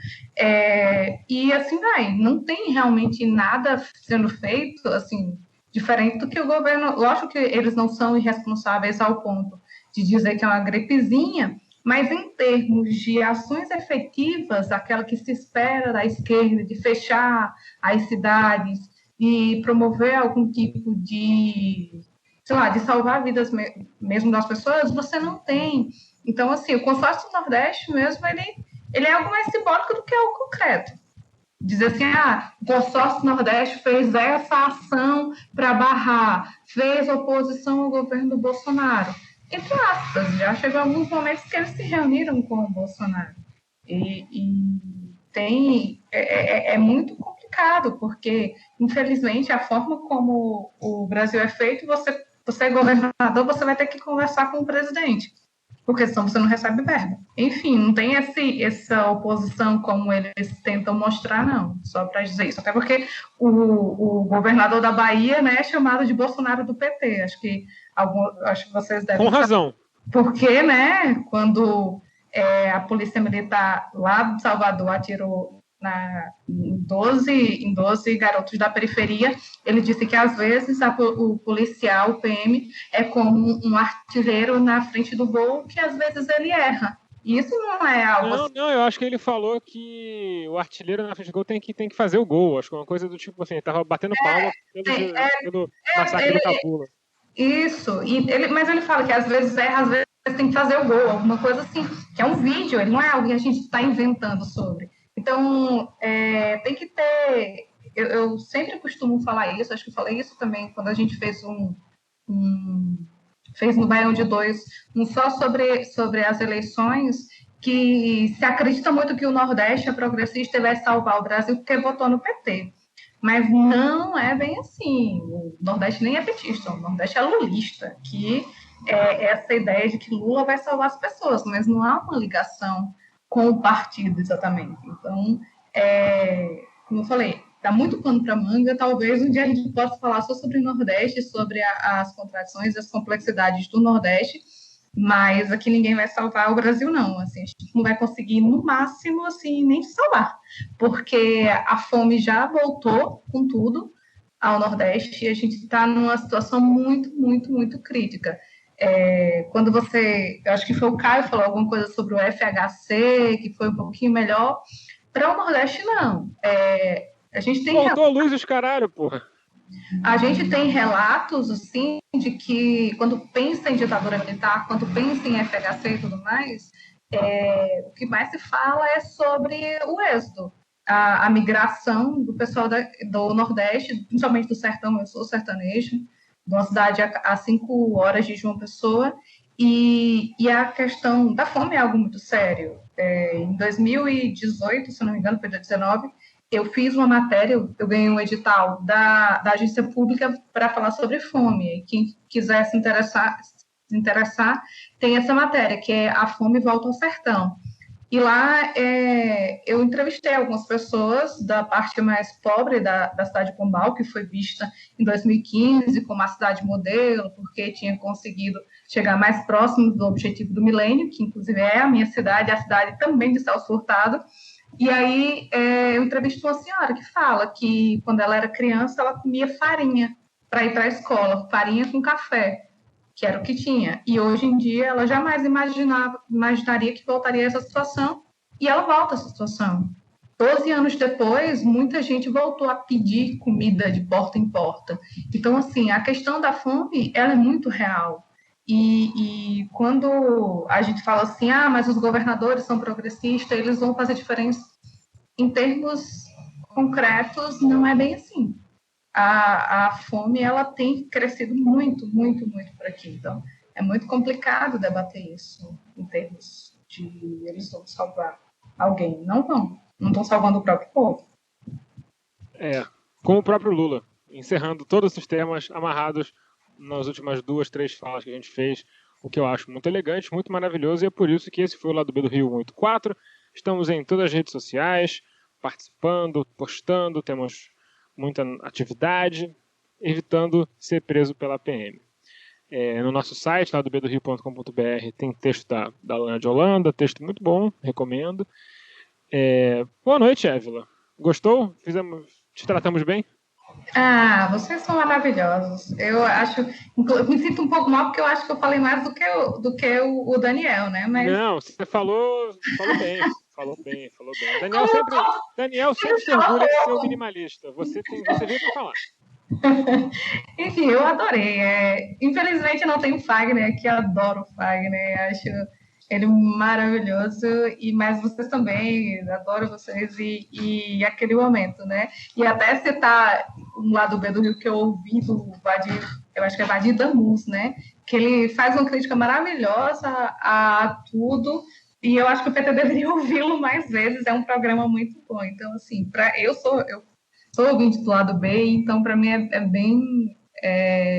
e assim vai. Não tem realmente nada sendo feito, assim, diferente do que o governo... Lógico que eles não são irresponsáveis ao ponto de dizer que é uma gripezinha, mas em termos de ações efetivas, aquela que se espera da esquerda, de fechar as cidades e promover algum tipo de, sei lá, de salvar vidas mesmo das pessoas, você não tem. Então, assim, o consórcio do Nordeste mesmo, ele é algo mais simbólico do que algo concreto. Dizer assim, o consórcio do Nordeste fez essa ação para barrar, fez oposição ao governo do Bolsonaro. Entre aspas, já chegou alguns momentos que eles se reuniram com o Bolsonaro. É muito complicado, porque, infelizmente, a forma como o Brasil é feito, você é governador, você vai ter que conversar com o presidente, porque senão você não recebe verba. Enfim, não tem essa oposição como eles tentam mostrar, não, só para dizer isso. Até porque o governador da Bahia, né, é chamado de Bolsonaro do PT. Acho que vocês devem... Com razão. Porque, né, quando a polícia militar lá de Salvador atirou em 12 garotos da periferia, ele disse que, às vezes, o policial, o PM, é como um artilheiro na frente do gol, que, às vezes, ele erra. E isso não é algo... Não, eu acho que ele falou que o artilheiro na frente do gol tem que fazer o gol. Acho que é uma coisa do tipo assim, ele tava batendo palma pelo massacre do Cabula. Isso, mas ele fala que às vezes erra, às vezes tem que fazer o gol, alguma coisa assim, que é um vídeo, ele não é algo que a gente está inventando sobre. Então, tem que ter... Eu sempre costumo falar isso, acho que falei isso também quando a gente fez fez no Baião de 2, só sobre as eleições, que se acredita muito que o Nordeste é progressista e vai salvar o Brasil porque votou no PT. Mas não é bem assim. O Nordeste nem é petista, o Nordeste é lulista, que essa ideia de que Lula vai salvar as pessoas, mas não há uma ligação com o partido exatamente. Então, como eu falei, dá muito pano para manga. Talvez um dia a gente possa falar só sobre o Nordeste, sobre as contradições e as complexidades do Nordeste, mas aqui ninguém vai salvar o Brasil, não. Assim, a gente não vai conseguir, no máximo, assim, nem salvar, porque a fome já voltou com tudo ao Nordeste e a gente está numa situação muito, muito, muito crítica. Quando eu acho que foi o Caio falou alguma coisa sobre o FHC, que foi um pouquinho melhor, para o Nordeste, não. A gente tem Voltou a luz os caralho, porra. A gente tem relatos, assim, de que quando pensa em ditadura militar, quando pensa em FHC e tudo mais, o que mais se fala é sobre o êxodo, a migração do pessoal do Nordeste, principalmente do sertão. Eu sou sertanejo, de uma cidade a 5 horas de João Pessoa, e a questão da fome é algo muito sério. Em 2018, se não me engano, foi 2019, eu fiz uma matéria, eu ganhei um edital da agência pública para falar sobre fome. E quem quiser se interessar, tem essa matéria, que é A Fome Volta ao Sertão. E lá eu entrevistei algumas pessoas da parte mais pobre da cidade de Pombal, que foi vista em 2015 como a cidade modelo, porque tinha conseguido chegar mais próximo do objetivo do milênio, que inclusive é a minha cidade, a cidade também de Celso Furtado. E aí eu entrevistei uma senhora que fala que quando ela era criança ela comia farinha para ir para a escola, farinha com café, que era o que tinha. E hoje em dia ela jamais imaginaria que voltaria a essa situação, e ela volta a essa situação. 12 anos depois, muita gente voltou a pedir comida de porta em porta. Então, assim, a questão da fome, ela é muito real. E quando a gente fala assim, mas os governadores são progressistas, eles vão fazer diferença em termos concretos, não é bem assim. A fome, ela tem crescido muito, muito, muito por aqui. Então, é muito complicado debater isso em termos de eles vão salvar alguém. Não estão salvando o próprio povo. Com o próprio Lula, encerrando todos os temas amarrados nas últimas 2, 3 falas que a gente fez, o que eu acho muito elegante, muito maravilhoso, e é por isso que esse foi o Lado B do Rio 184. Estamos em todas as redes sociais, participando, postando, temos muita atividade, evitando ser preso pela PM. No nosso site, ladobdorio.com.br, tem texto da Lana de Holanda, texto muito bom, recomendo. Boa noite, Évila. Gostou? Te tratamos bem? Vocês são maravilhosos. Eu me sinto um pouco mal porque eu acho que eu falei mais do que o Daniel, né? Mas... Não, você falou bem. Falou bem. Daniel sempre se orgulha de ser o minimalista. Você veio para falar. Enfim, eu adorei. Infelizmente não tem o Fagner, que eu adoro o Fagner. Acho ele maravilhoso, mas vocês também, adoro vocês e aquele momento, né? E até citar um lado B do Rio que eu ouvi do Vadir, eu acho que é Vadir Damus, né? Que ele faz uma crítica maravilhosa a tudo, e eu acho que o PT deveria ouvi-lo mais vezes, é um programa muito bom. Então, assim, eu sou ouvinte do lado B, então para mim é bem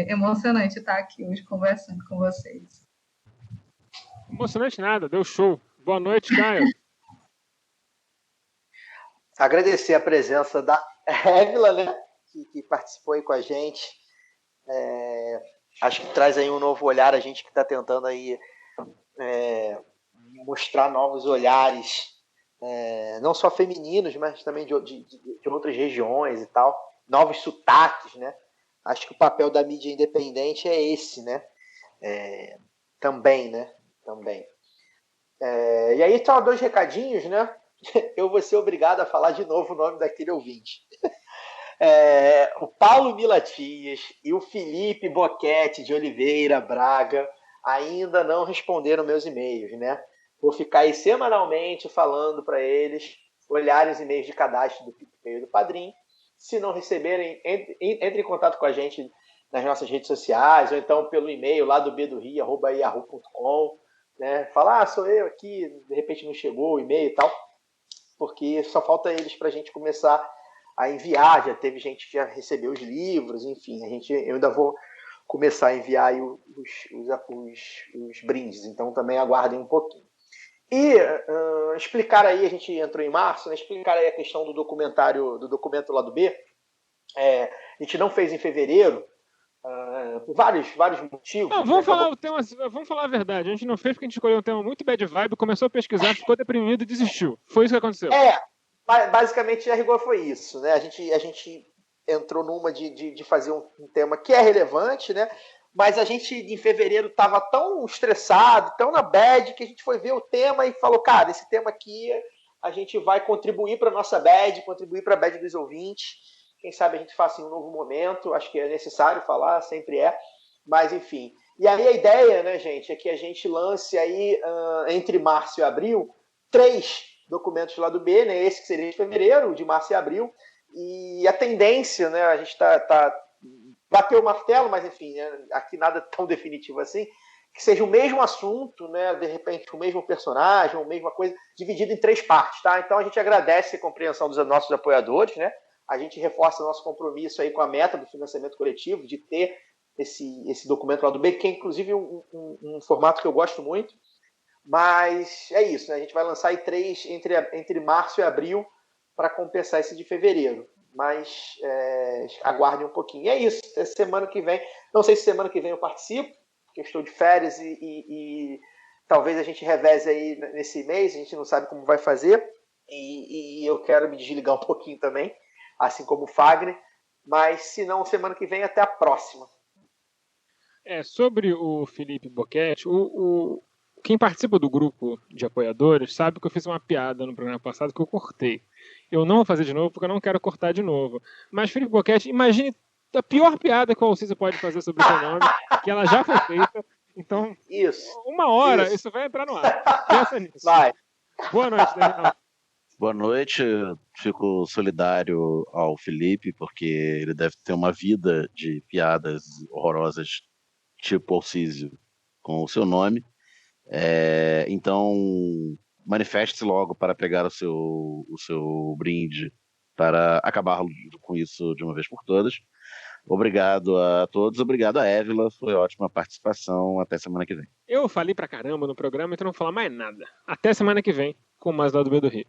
emocionante estar aqui hoje conversando com vocês. Emocionante nada, deu show. Boa noite, Caio. Agradecer a presença da Évila, né, que participou aí com a gente. Acho que traz aí um novo olhar, a gente que está tentando aí mostrar novos olhares, não só femininos, mas também de outras regiões e tal, novos sotaques, né? Acho que o papel da mídia independente é esse, né? Também, né? Também. E aí, só 2 recadinhos, né? Eu vou ser obrigado a falar de novo o nome daquele ouvinte. O Paulo Milatias e o Felipe Boquete de Oliveira Braga ainda não responderam meus e-mails, né? Vou ficar aí semanalmente falando para eles olharem os e-mails de cadastro do PicPay e do Padrim. Se não receberem, entre em contato com a gente nas nossas redes sociais, ou então pelo e-mail lá do bdorio@yahoo.com, né? Falar, sou eu aqui, de repente não chegou o e-mail e tal, porque só falta eles para a gente começar a enviar. Já teve gente que já recebeu os livros, enfim, eu ainda vou começar a enviar aí os brindes. Então também aguardem um pouquinho. E explicar aí, a gente entrou em março, né, explicar aí a questão do documento lado B. A gente não fez em fevereiro, por vários motivos. Não, vamos falar o tema, vamos falar a verdade. A gente não fez porque a gente escolheu um tema muito bad vibe, começou a pesquisar, ficou deprimido e desistiu. Foi isso que aconteceu. Basicamente a rigor foi isso, né? A gente entrou numa de fazer um tema que é relevante, né? Mas a gente, em fevereiro, estava tão estressado, tão na bad, que a gente foi ver o tema e falou, cara, esse tema aqui a gente vai contribuir para a nossa bad, contribuir para a bad dos ouvintes. Quem sabe a gente faça em um novo momento, acho que é necessário falar, sempre é. Mas, enfim. E aí a ideia, né, gente, é que a gente lance aí, entre março e abril, 3 documentos lá do B, né? Esse que seria de fevereiro, de março e abril. E a tendência, né, a gente bateu o martelo, mas enfim, né, aqui nada tão definitivo assim, que seja o mesmo assunto, né, de repente o mesmo personagem, a mesma coisa, dividido em 3 partes, tá? Então a gente agradece a compreensão dos nossos apoiadores, né? A gente reforça nosso compromisso aí com a meta do financiamento coletivo, de ter esse documento lá do B, que é inclusive um formato que eu gosto muito, mas é isso, né? A gente vai lançar aí 3 entre março e abril para compensar esse de fevereiro. Mas aguardem um pouquinho. E é isso. Semana que vem. Não sei se semana que vem eu participo, porque eu estou de férias e talvez a gente reveze aí nesse mês. A gente não sabe como vai fazer. E eu quero me desligar um pouquinho também, assim como o Fagner. Mas se não, semana que vem, até a próxima. Sobre o Felipe Boquete, quem participa do grupo de apoiadores sabe que eu fiz uma piada no programa passado que eu cortei. Eu não vou fazer de novo porque eu não quero cortar de novo. Mas, Felipe Boquete, imagine a pior piada que o Alcísio pode fazer sobre o seu nome, que ela já foi feita. Então, uma hora isso vai entrar no ar. Pensa nisso. Vai. Boa noite, Daniel. Boa noite. Fico solidário ao Felipe, porque ele deve ter uma vida de piadas horrorosas tipo Alcísio com o seu nome. Então, manifeste-se logo para pegar o seu brinde, para acabar com isso de uma vez por todas. Obrigado a todos, obrigado a Évila, foi ótima participação, até semana que vem. Eu falei pra caramba no programa, então não vou falar mais nada. Até semana que vem, com mais Lado B do Rio.